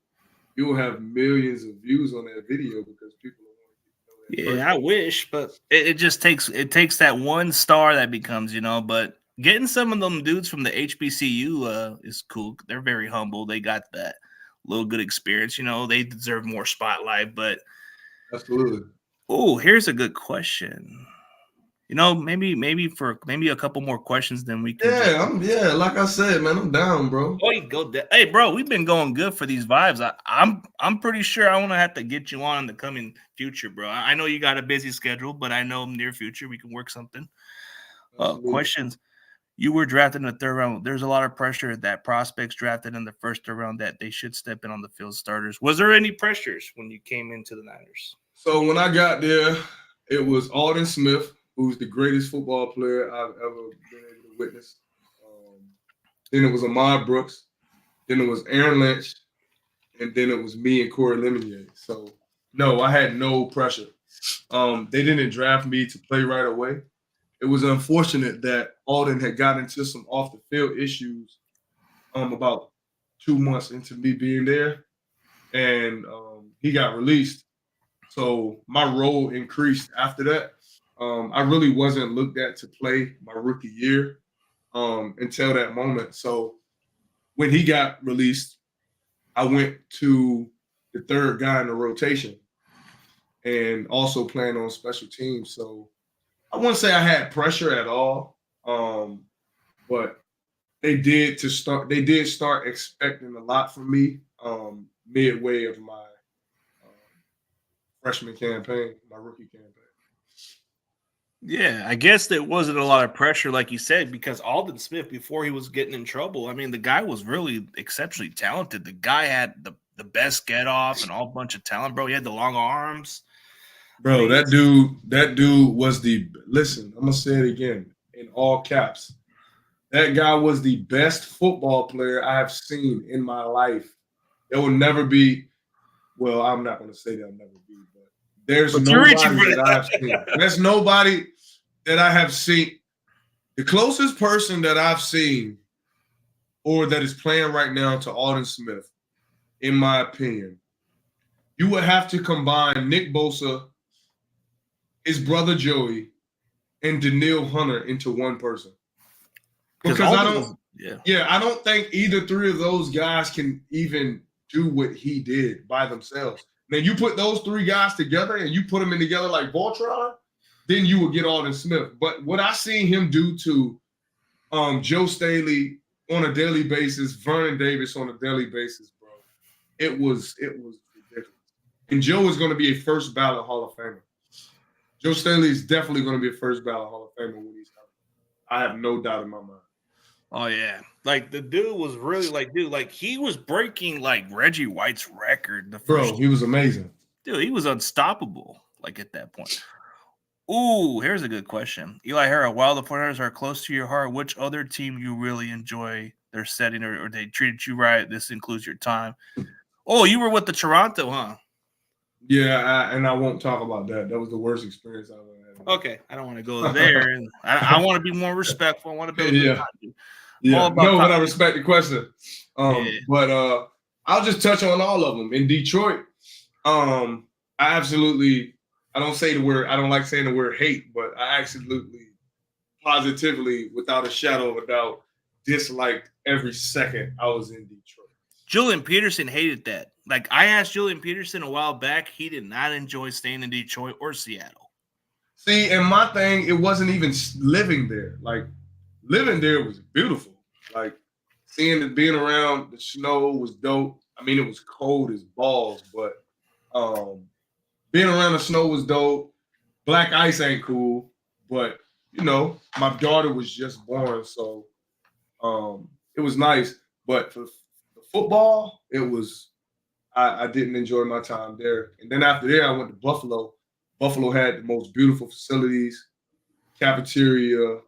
you'll have millions of views on that video because people want to get to know that Yeah, I person. wish, but it just takes that one star that becomes, but getting some of them dudes from the HBCU is cool. They're very humble. They got that little good experience. They deserve more spotlight. But Absolutely. here's a good question. Maybe a couple more questions, then we can. Like I said, man, I'm down, bro. Oh, you go. Hey, bro, we've been going good for these vibes. I'm pretty sure I want to have to get you on in the coming future, bro. I know you got a busy schedule, but I know near future we can work something. Questions. You were drafted in the third round. There's a lot of pressure that prospects drafted in the first round that they should step in on the field starters. Was there any pressures when you came into the Niners? So when I got there, it was Alden Smith, who's the greatest football player I've ever been able to witness. Then it was Ahmad Brooks. Then it was Aaron Lynch. And then it was me and Corey Lemonnier. So, no, I had no pressure. They didn't draft me to play right away. It was unfortunate that Alden had gotten into some off-the-field issues about 2 months into me being there. And he got released. So my role increased after that. I really wasn't looked at to play my rookie year until that moment. So when he got released, I went to the third guy in the rotation and also playing on special teams. So I wouldn't say I had pressure at all, but they did start expecting a lot from me midway of my freshman campaign, my rookie campaign. Yeah, I guess there wasn't a lot of pressure, like you said, because Alden Smith, before he was getting in trouble, I mean, the guy was really exceptionally talented. The guy had the best get off and all bunch of talent, bro. He had the long arms. Bro, I mean, that dude was listen, I'm gonna say it again in all caps. That guy was the best football player I have seen in my life. There will never be, well, I'm not gonna say there'll never be, but there's nobody that I have seen. There's nobody that I have seen. The closest person that I've seen or that is playing right now to Alden Smith, in my opinion, you would have to combine Nick Bosa, his brother Joey, and Daniil Hunter into one person. Because I don't think either three of those guys can even do what he did by themselves. Now, you put those three guys together and you put them in together like Voltron, then you will get Alden Smith. But what I seen him do to Joe Staley on a daily basis, Vernon Davis on a daily basis, bro, it was ridiculous. And Joe is going to be a first ballot Hall of Famer. Joe Staley is definitely going to be a first ballot Hall of Famer when he's out. I have no doubt in my mind. Oh, yeah. Like, the dude was really he was breaking, Reggie White's record. He was amazing. Dude, he was unstoppable, at that point. Ooh, here's a good question. Eli Harold, while the 49ers are close to your heart, which other team you really enjoy their setting or they treated you right? This includes your time. Oh, you were with the Toronto, huh? Yeah, and I won't talk about that. That was the worst experience I've ever had. Okay, I don't want to go there. And I want to be more respectful. I want to be yeah. But I respect the question. But I'll just touch on all of them. In Detroit, I don't like saying the word hate, but I absolutely, positively, without a shadow of a doubt, disliked every second I was in Detroit. Julian Peterson hated that. I asked Julian Peterson a while back, he did not enjoy staying in Detroit or Seattle. See, and my thing, it wasn't even living there. Living there was beautiful. Being around the snow was dope. I mean, it was cold as balls, but being around the snow was dope. Black ice ain't cool, but my daughter was just born, so it was nice. But for the football, it was I didn't enjoy my time there. And then after there, I went to Buffalo. Buffalo had the most beautiful facilities, cafeteria.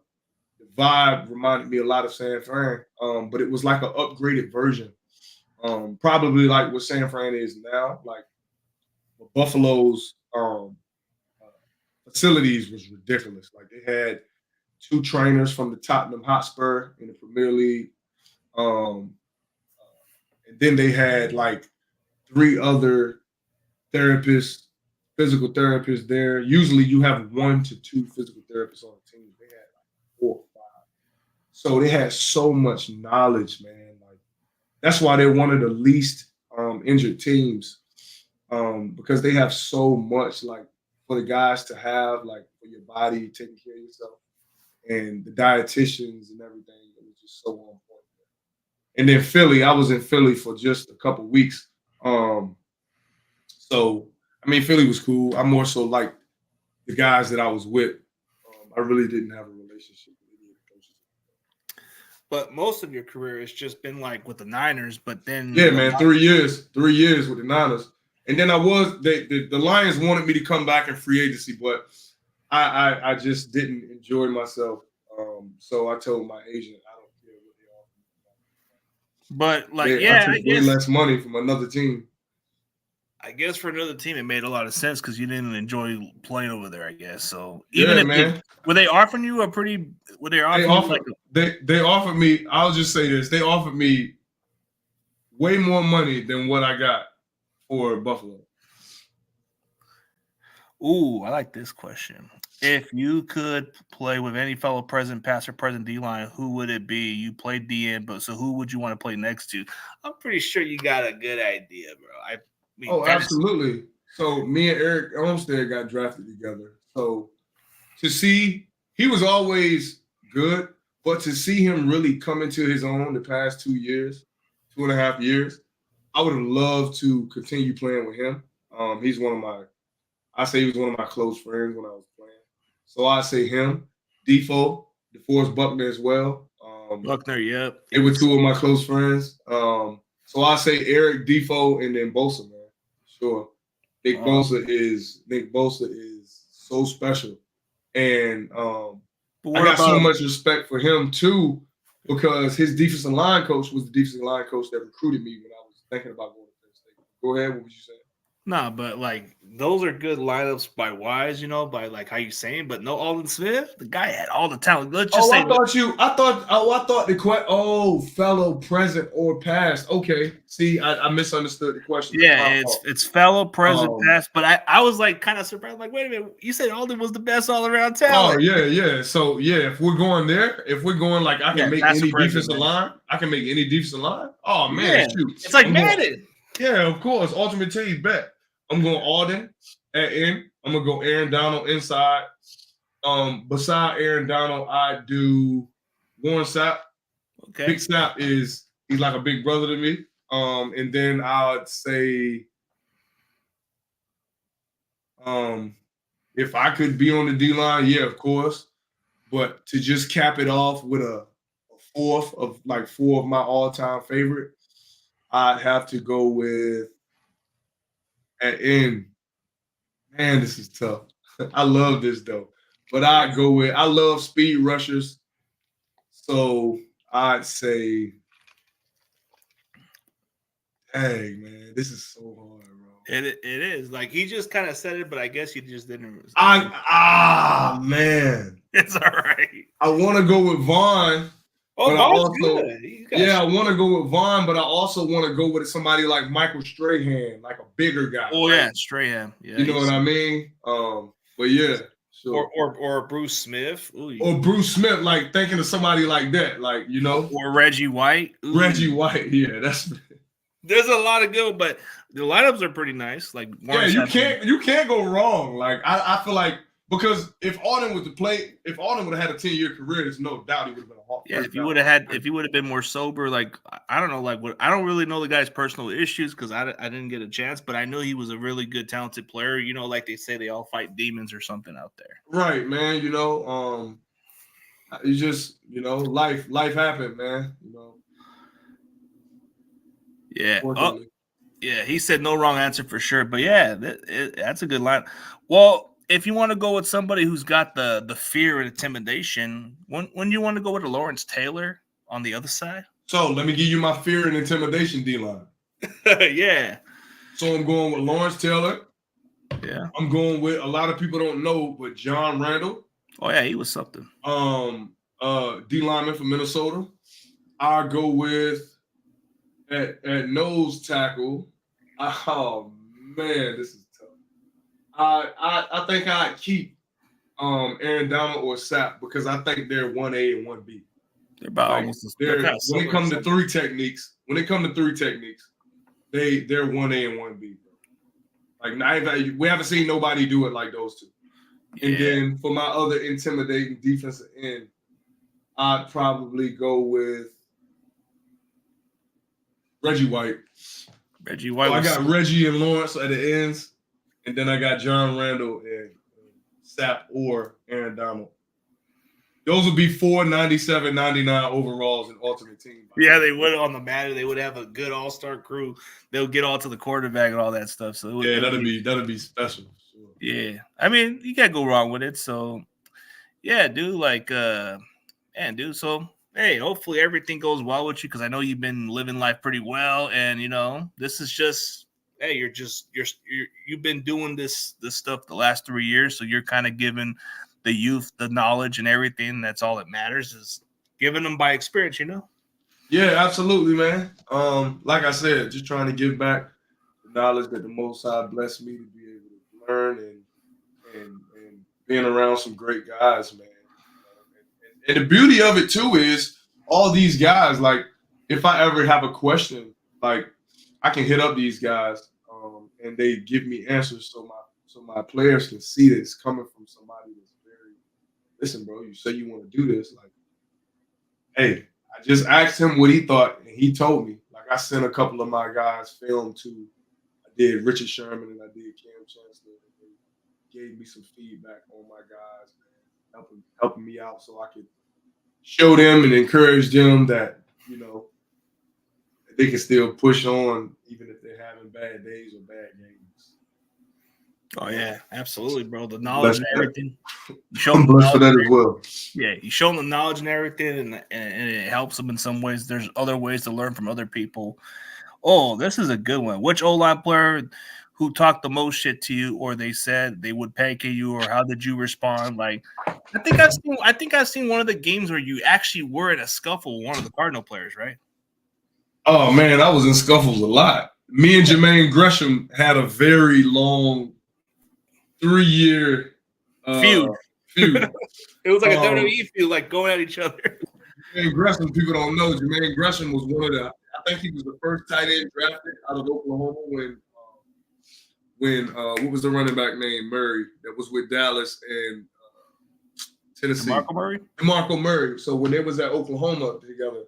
The vibe reminded me a lot of San Fran, but it was like an upgraded version. Probably like what San Fran is now. Buffalo's facilities was ridiculous. They had 2 trainers from the Tottenham Hotspur in the Premier League. And then they had 3 other therapists, physical therapists there. Usually you have 1 to 2 physical therapists on a team. They had 4 or So they had so much knowledge, man. Like that's why they're one of the least injured teams because they have so much like for the guys to have like for your body taking care of yourself and the dietitians and everything. It was just so on point. And then Philly, I was in Philly for just a couple weeks. Um, so I mean, Philly was cool. I more so like the guys that I was with. I really didn't have a relationship with any of the coaches. But most of your career has just been like with the Niners. But then, Yeah, man, 3 years with the Niners, and then the Lions wanted me to come back in free agency, but I just didn't enjoy myself. So I told my agent I don't care what they offer but like, me. yeah, I took way less money from another team. I guess for another team, it made a lot of sense because you didn't enjoy playing over there. I guess so. Yeah, Even if man. were they offering you a pretty? Were they offering you like? They offered me. I'll just say this: they offered me way more money than what I got for Buffalo. Ooh, I like this question. If you could play with any fellow present, past or present D line, who would it be? You played DN, but so who would you want to play next to? I'm pretty sure you got a good idea, bro. I mean, Oh, absolutely. So me and Eric Olmstead got drafted together. So to see, he was always good, but to see him really come into his own the past 2 years, 2.5 years, I would have loved to continue playing with him. He's I say he was one of my close friends when I was playing. So I say him, Defoe, DeForest Buckner as well. Buckner, yep. They were two of my close friends. So I say Eric, Defoe, and then Bosa, man. Sure. Nick Bosa is so special. And I got so much respect for him too, because his defensive line coach was the defensive line coach that recruited me when I was thinking about going to Penn State. Go ahead, what was you saying? Nah, but like those are good lineups by Wise, by like how you saying, but no Alden Smith. The guy had all the talent. Let's just say. I thought the question. Oh, fellow present or past. Okay, see, I misunderstood the question. Yeah, it's fellow present past, but I was like kind of surprised. Like, wait a minute, you said Alden was the best all around talent. Oh yeah. So yeah, if we're going there, if we're going like I can make any defensive line, I can make any defensive line. Oh man, shoot, it's like Madden. Yeah, of course. Ultimate Team bet. I'm going Alden at end. I'm gonna go Aaron Donald inside. Beside Aaron Donald, I do Warren Sapp. Okay. Big Sapp he's like a big brother to me. And then I'd say if I could be on the D line, yeah, of course. But to just cap it off with a fourth of like four of my all-time favorite, I'd have to go with at end. Man, this is tough. I love this though. But I love speed rushers. So I'd say, dang, man, this is so hard, bro. It is. Like he just kind of said it, but I guess you just didn't. Man. It's all right. I want to go with Vaughn. Oh, Vaughn's good. I want to go with Vaughn, but I also want to go with somebody like Michael Strahan, like a bigger guy. Oh, right? Yeah, Strahan. Yeah, you know what I mean? But yeah. Sure. Or Bruce Smith. Ooh. Or Bruce Smith, like thinking of somebody like that, like, Or Reggie White. Ooh. Reggie White, yeah, there's a lot of good, but the lineups are pretty nice. Like you can't go wrong. Like I feel like because if Alden would have had a 10-year career, there's no doubt he would have been a Hawk. Yeah, if he would have been more sober, like I don't know, like I don't really know the guy's personal issues because I didn't get a chance, but I know he was a really good, talented player. Like they say, they all fight demons or something out there. Right, man. It's just life happened, man. Yeah. Oh, yeah. He said no wrong answer for sure, but yeah, that's a good line. Well, if you want to go with somebody who's got the fear and intimidation, when you want to go with a Lawrence Taylor on the other side? So let me give you my fear and intimidation D-line. Yeah. So I'm going with Lawrence Taylor. Yeah. I'm going with a lot of people don't know, but John Randall. Oh yeah, he was something. D lineman from Minnesota. I go with at nose tackle. Oh man, this is tough. I think I'd keep Aaron Donald or Sapp because I think they're 1A and 1B. They're about Like almost. They're kind of when it similar. comes to three techniques, they're 1A and 1B. Like we haven't seen nobody do it like those two. And then for my other intimidating defensive end, I'd probably go with Reggie White. Reggie White. So I got Reggie and Lawrence at the ends, and then I got John Randall and Sapp or Aaron Donald. Those would be 4 97, 99 overalls in Ultimate Team. Yeah, they would on the matter. They would have a good all-star crew. They'll get all to the quarterback and all that stuff. So that'd be special. Sure. Yeah, I mean, you can't go wrong with it. So, yeah, dude, like, dude. So, hey, hopefully everything goes well with you because I know you've been living life pretty well, and this is just, hey, you've been doing this stuff the last 3 years, so you're kind of giving the youth the knowledge and everything. That's all that matters is giving them by experience, Yeah, absolutely, man. Like I said, just trying to give back the knowledge that the Most High blessed me to be able to learn and being around some great guys, man. And the beauty of it too is all these guys. Like, if I ever have a question, like I can hit up these guys, and they give me answers, so my players can see that it's coming from somebody that's very. Listen, bro, you say you want to do this, like, hey. I just asked him what he thought, and he told me. Like, I sent a couple of my guys film to. I did Richard Sherman and I did Cam Chancellor. They gave me some feedback on my guys, man, helping me out so I could show them and encourage them that they can still push on even if they're having bad days or bad games. Oh yeah, absolutely, bro. The knowledge and everything. I'm blessed for that as well. Yeah, you show them the knowledge and everything, and it helps them in some ways. There's other ways to learn from other people. Oh, this is a good one. Which O-line player who talked the most shit to you, or they said they would pancake you, or how did you respond? Like, I think I've seen one of the games where you actually were in a scuffle with one of the Cardinal players, right? Oh man, I was in scuffles a lot. Me and Jermaine Gresham had a very long 3-year feud. It was like a WWE feud, like going at each other. Jermaine Gresham, people don't know. Jermaine Gresham was one of the. I think he was the first tight end drafted out of Oklahoma when what was the running back name Murray that was with Dallas and Tennessee. DeMarco Murray. So when they was at Oklahoma together,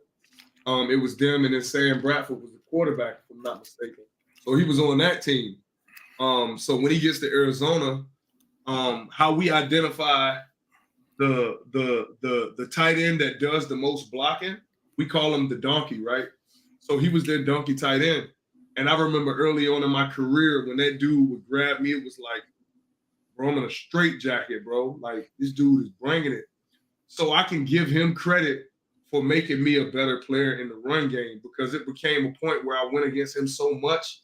it was them and then Sam Bradford was the quarterback, if I'm not mistaken. So he was on that team. So when he gets to Arizona, how we identify the tight end that does the most blocking, we call him the donkey, right? So he was their donkey tight end. And I remember early on in my career when that dude would grab me, it was like, bro, I'm in a straight jacket, bro. Like, this dude is bringing it. So I can give him credit for making me a better player in the run game because it became a point where I went against him so much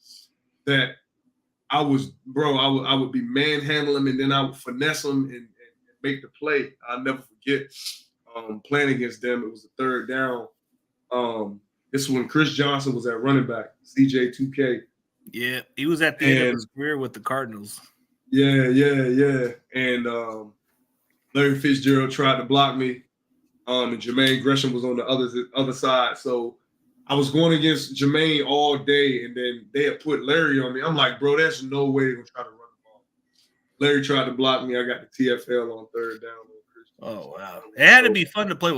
that I would be manhandling him and then I would finesse him and make the play. I'll never forget playing against them. It was the third down. This is when Chris Johnson was at running back, CJ2K. Yeah, he was at the end of his career with the Cardinals. Yeah. And Larry Fitzgerald tried to block me, and Jermaine Gresham was on the other side. So I was going against Jermaine all day, and then they had put Larry on me. I'm like, bro, there's no way they're going to try to run the ball. Larry tried to block me. I got the TFL on third down. Oh, wow. It had to be fun to play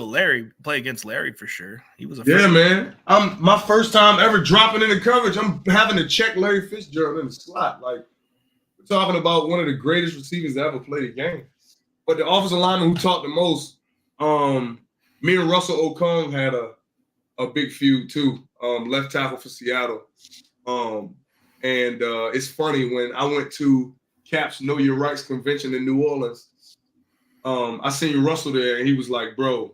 against Larry for sure. He was man. My first time ever dropping into coverage. I'm having to check Larry Fitzgerald in the slot. Like, we're talking about one of the greatest receivers that ever played a game. But the offensive lineman who taught the most, me and Russell Okung had a big feud too, left tackle for Seattle. And it's funny, when I went to Cap's Know Your Rights convention in New Orleans, I seen Russell there, and he was like, bro,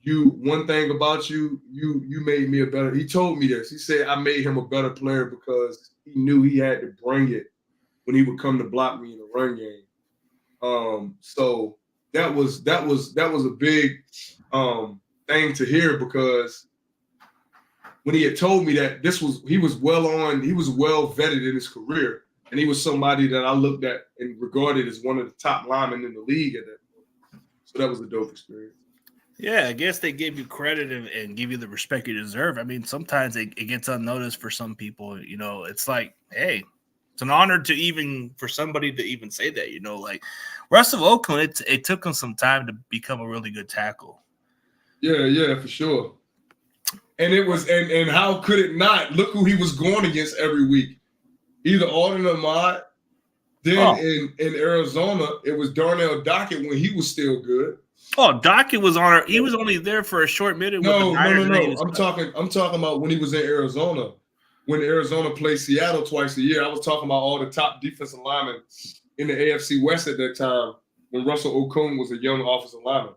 one thing about you made me a better. He told me this. He said I made him a better player because he knew he had to bring it when he would come to block me in the run game. So that was a big thing to hear, because when he had told me that he was well vetted in his career, and he was somebody that I looked at and regarded as one of the top linemen in the league at that point. So that was a dope experience. Yeah, I guess they give you credit and give you the respect you deserve. I mean, sometimes it gets unnoticed for some people. You know, it's like, hey, it's an honor to even for somebody to even say that. You know, like Russell Oakland, it took him some time to become a really good tackle. Yeah, for sure. And it was, and how could it not? Look who he was going against every week. Either Alden or Ahmad. Then Oh. in Arizona, it was Darnell Dockett when he was still good. Oh, Dockett was on. He was only there for a short minute with the Niners. And then he was I'm talking about when he was in Arizona. When Arizona played Seattle twice a year, I was talking about all the top defensive linemen in the AFC West at that time when Russell Okung was a young offensive lineman.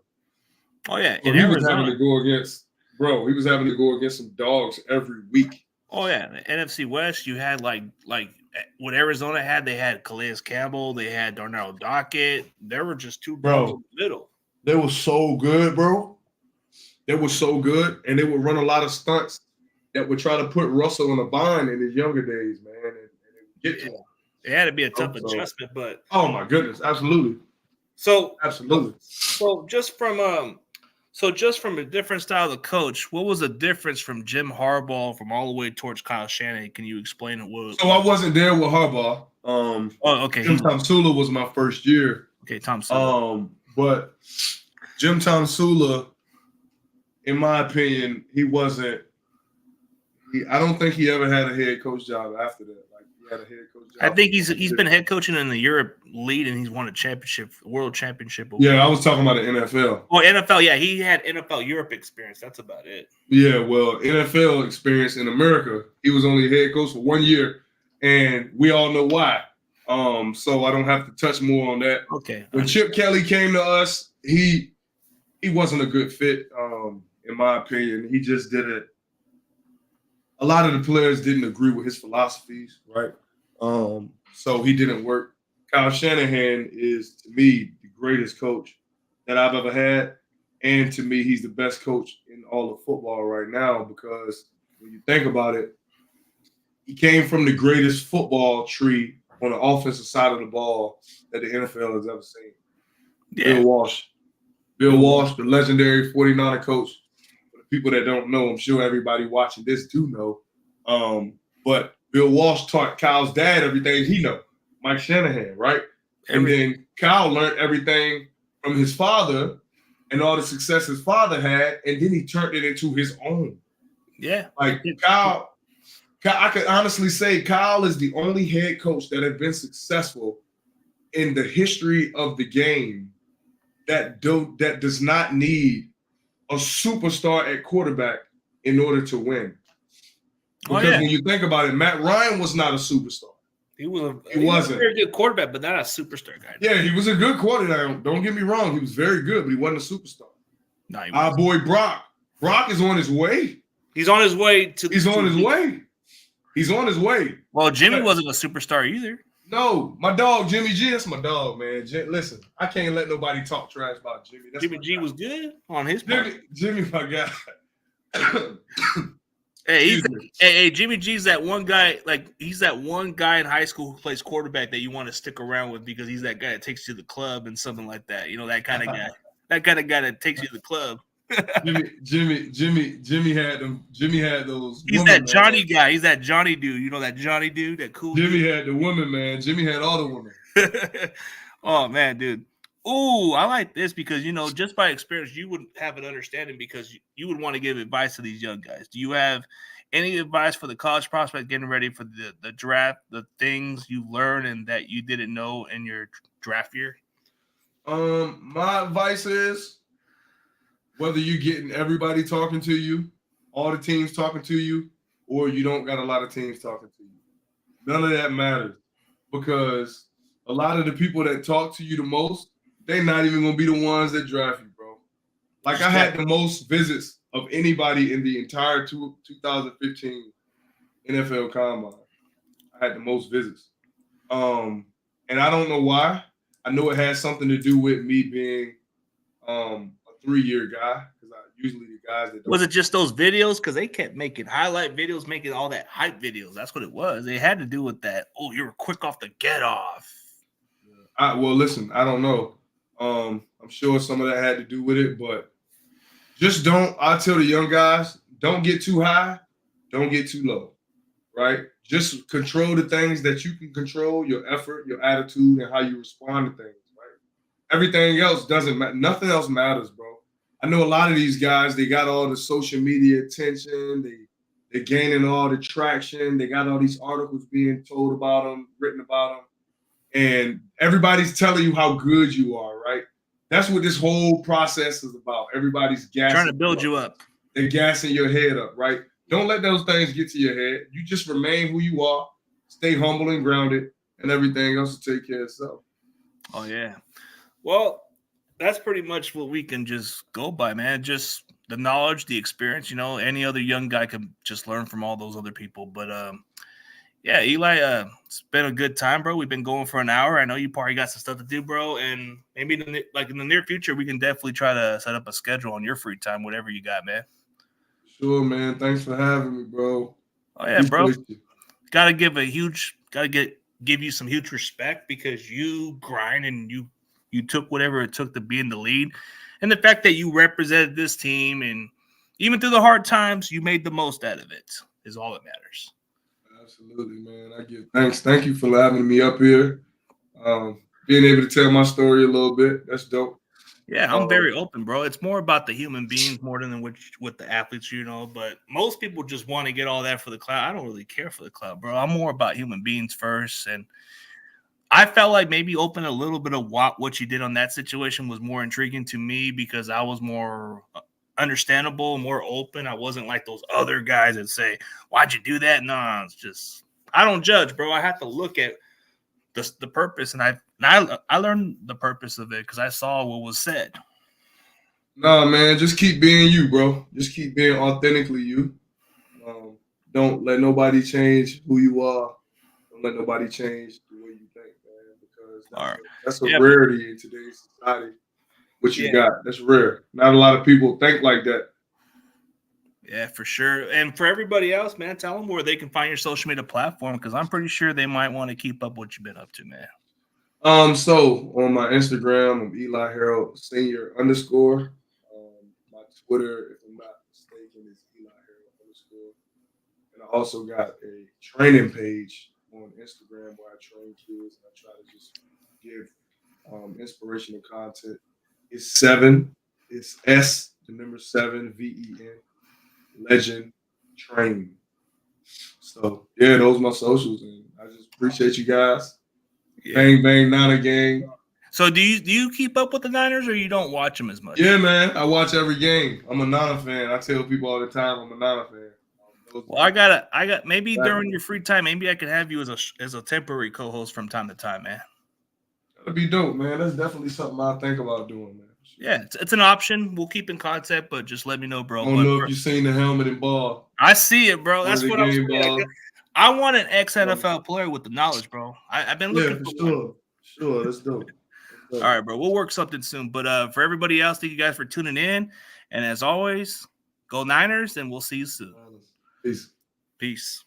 Oh yeah, So he was having to go against, bro. He was having to go against some dogs every week. Oh yeah, the NFC West, you had like what Arizona had. They had Calais Campbell. They had Darnell Dockett. There were just two dogs in the middle. They were so good, bro. They were so good, and they would run a lot of stunts that would try to put Russell in a bind in his younger days, man, and get to him. It had to be a tough adjustment, but oh my goodness, absolutely. So just from a different style of coach, what was the difference from Jim Harbaugh from all the way towards Kyle Shanahan? Can you explain it? So I wasn't there with Harbaugh. Okay. Jim Tomsula was my first year. Okay, Tomsula. But Jim Tomsula, in my opinion, he wasn't. I don't think he ever had a head coach job after that. Like he had a head coach job. I think he's been head coaching in the Europe league, and he's won a championship, world championship. Yeah, I was talking about the NFL. Oh, NFL. Yeah, he had NFL Europe experience. That's about it. Yeah, well, NFL experience in America. He was only head coach for 1 year, and we all know why. So I don't have to touch more on that. Okay. When Chip Kelly came to us, he wasn't a good fit, in my opinion. He just didn't. A lot of the players didn't agree with his philosophies, right? So he didn't work. Kyle Shanahan is, to me, the greatest coach that I've ever had. And to me, he's the best coach in all of football right now because when you think about it, he came from the greatest football tree on the offensive side of the ball that the NFL has ever seen. Yeah. Bill Walsh, the legendary 49er coach. For the people that don't know, I'm sure everybody watching this do know. But Bill Walsh taught Kyle's dad everything he knows, Mike Shanahan, right? And then Kyle learned everything from his father and all the success his father had, and then he turned it into his own. Yeah. Like Kyle, I could honestly say Kyle is the only head coach that has been successful in the history of the game that does not need a superstar at quarterback in order to win. Because when you think about it, Matt Ryan was not a superstar. He wasn't a very good quarterback, but not a superstar guy. Yeah, he was a good quarterback. Don't get me wrong. He was very good, but he wasn't a superstar. No, our boy Brock. Brock is on his way. He's on his way to He's on his way. He's on his way. Well, Jimmy wasn't a superstar either. No, my dog, Jimmy G, that's my dog, man. Listen, I can't let nobody talk trash about Jimmy. Jimmy G was good on his part. Jimmy, my guy. Hey, Jimmy G's that one guy. Like he's that one guy in high school who plays quarterback that you want to stick around with because he's that guy that takes you to the club and something like that. You know that kind of guy. That kind of guy that takes you to the club. Jimmy had them. Jimmy had those. He's that Johnny guy. He's that Johnny dude. You know that Johnny dude, that cool. Jimmy had the woman, man. Jimmy had all the women. Oh man, dude. Ooh, I like this because just by experience, you would have an understanding because you would want to give advice to these young guys. Do you have any advice for the college prospect getting ready for the draft? The things you learned and that you didn't know in your draft year. My advice is whether you're getting everybody talking to you, all the teams talking to you, or you don't got a lot of teams talking to you. None of that matters because a lot of the people that talk to you the most, they're not even going to be the ones that draft you, bro. Like I had the most visits of anybody in the entire 2015 NFL Combine. I had the most visits. And I don't know why. I know it has something to do with me being a 3-year guy because usually the guys that was it just those videos because they kept making highlight videos, making all that hype videos. That's what it was. They had to do with that. Oh, you were quick off the get off. Well, listen, I don't know. I'm sure some of that had to do with it, but just don't. I tell the young guys, don't get too high, don't get too low, right? Just control the things that you can control, your effort, your attitude, and how you respond to things, right? Everything else doesn't matter. Nothing else matters, bro. I know a lot of these guys, they got all the social media attention, they're gaining all the traction, they got all these articles being told about them, written about them, and everybody's telling you how good you are, right? That's what this whole process is about. Everybody's Trying to gassing build you up. they're gassing your head up, right? Don't let those things get to your head. You just remain who you are, stay humble and grounded, and everything else will take care of itself. Oh, yeah. Well, that's pretty much what we can just go by, man. Just the knowledge, the experience. Any other young guy can just learn from all those other people. But yeah, Eli, it's been a good time, bro. We've been going for an hour. I know you probably got some stuff to do, bro. And maybe in the near future, we can definitely try to set up a schedule on your free time, whatever you got, man. Sure, man. Thanks for having me, bro. Oh yeah, bro. Appreciate you. Gotta give you some huge respect because you grind and you took whatever it took to be in the lead. And the fact that you represented this team and even through the hard times, you made the most out of it is all that matters. Absolutely, man. I give thanks. Thank you for having me up here. Being able to tell my story a little bit. That's dope. Yeah, I'm very open, bro. It's more about the human beings more than with the athletes, But most people just want to get all that for the clout. I don't really care for the clout, bro. I'm more about human beings first. And I felt like maybe open a little bit of what you did on that situation was more intriguing to me because I was more understandable, more open. I wasn't like those other guys that say, "Why'd you do that?" No, it's just I don't judge, bro. I have to look at the purpose, and I learned the purpose of it because I saw what was said. Nah, man, just keep being you, bro. Just keep being authentically you. Don't let nobody change who you are. Don't let nobody change the way you think, man, because that's a rarity in today's society. What you got, that's rare. Not a lot of people think like that. Yeah, for sure. And for everybody else, man, tell them where they can find your social media platform because I'm pretty sure they might want to keep up what you've been up to, man. So on my Instagram, I'm Eli Harold Senior _. My Twitter, if I'm not mistaken, is Eli Harold _. And I also got a training page on Instagram where I train kids and I try to just give inspirational content. It's 7. It's S, the number 7, VEN, Legend Train. So yeah, those are my socials, and I just appreciate you guys. Yeah. Bang bang Niner gang. So do you keep up with the Niners or you don't watch them as much? Yeah, man, I watch every game. I'm a Niner fan. I tell people all the time I'm a Niner fan. Well, I got maybe during your free time, maybe I could have you as a temporary co-host from time to time, man. That'd be dope, man. That's definitely something I think about doing, man. Yeah, it's an option. We'll keep in contact, but just let me know, bro. I don't know if you've seen the helmet and ball. I see it, bro. That's what I'm saying. I want an ex-NFL player with the knowledge, bro. I've been looking for one. Sure, that's dope. All right, bro. We'll work something soon. But for everybody else, thank you guys for tuning in. And as always, go Niners, and we'll see you soon. Peace. Peace.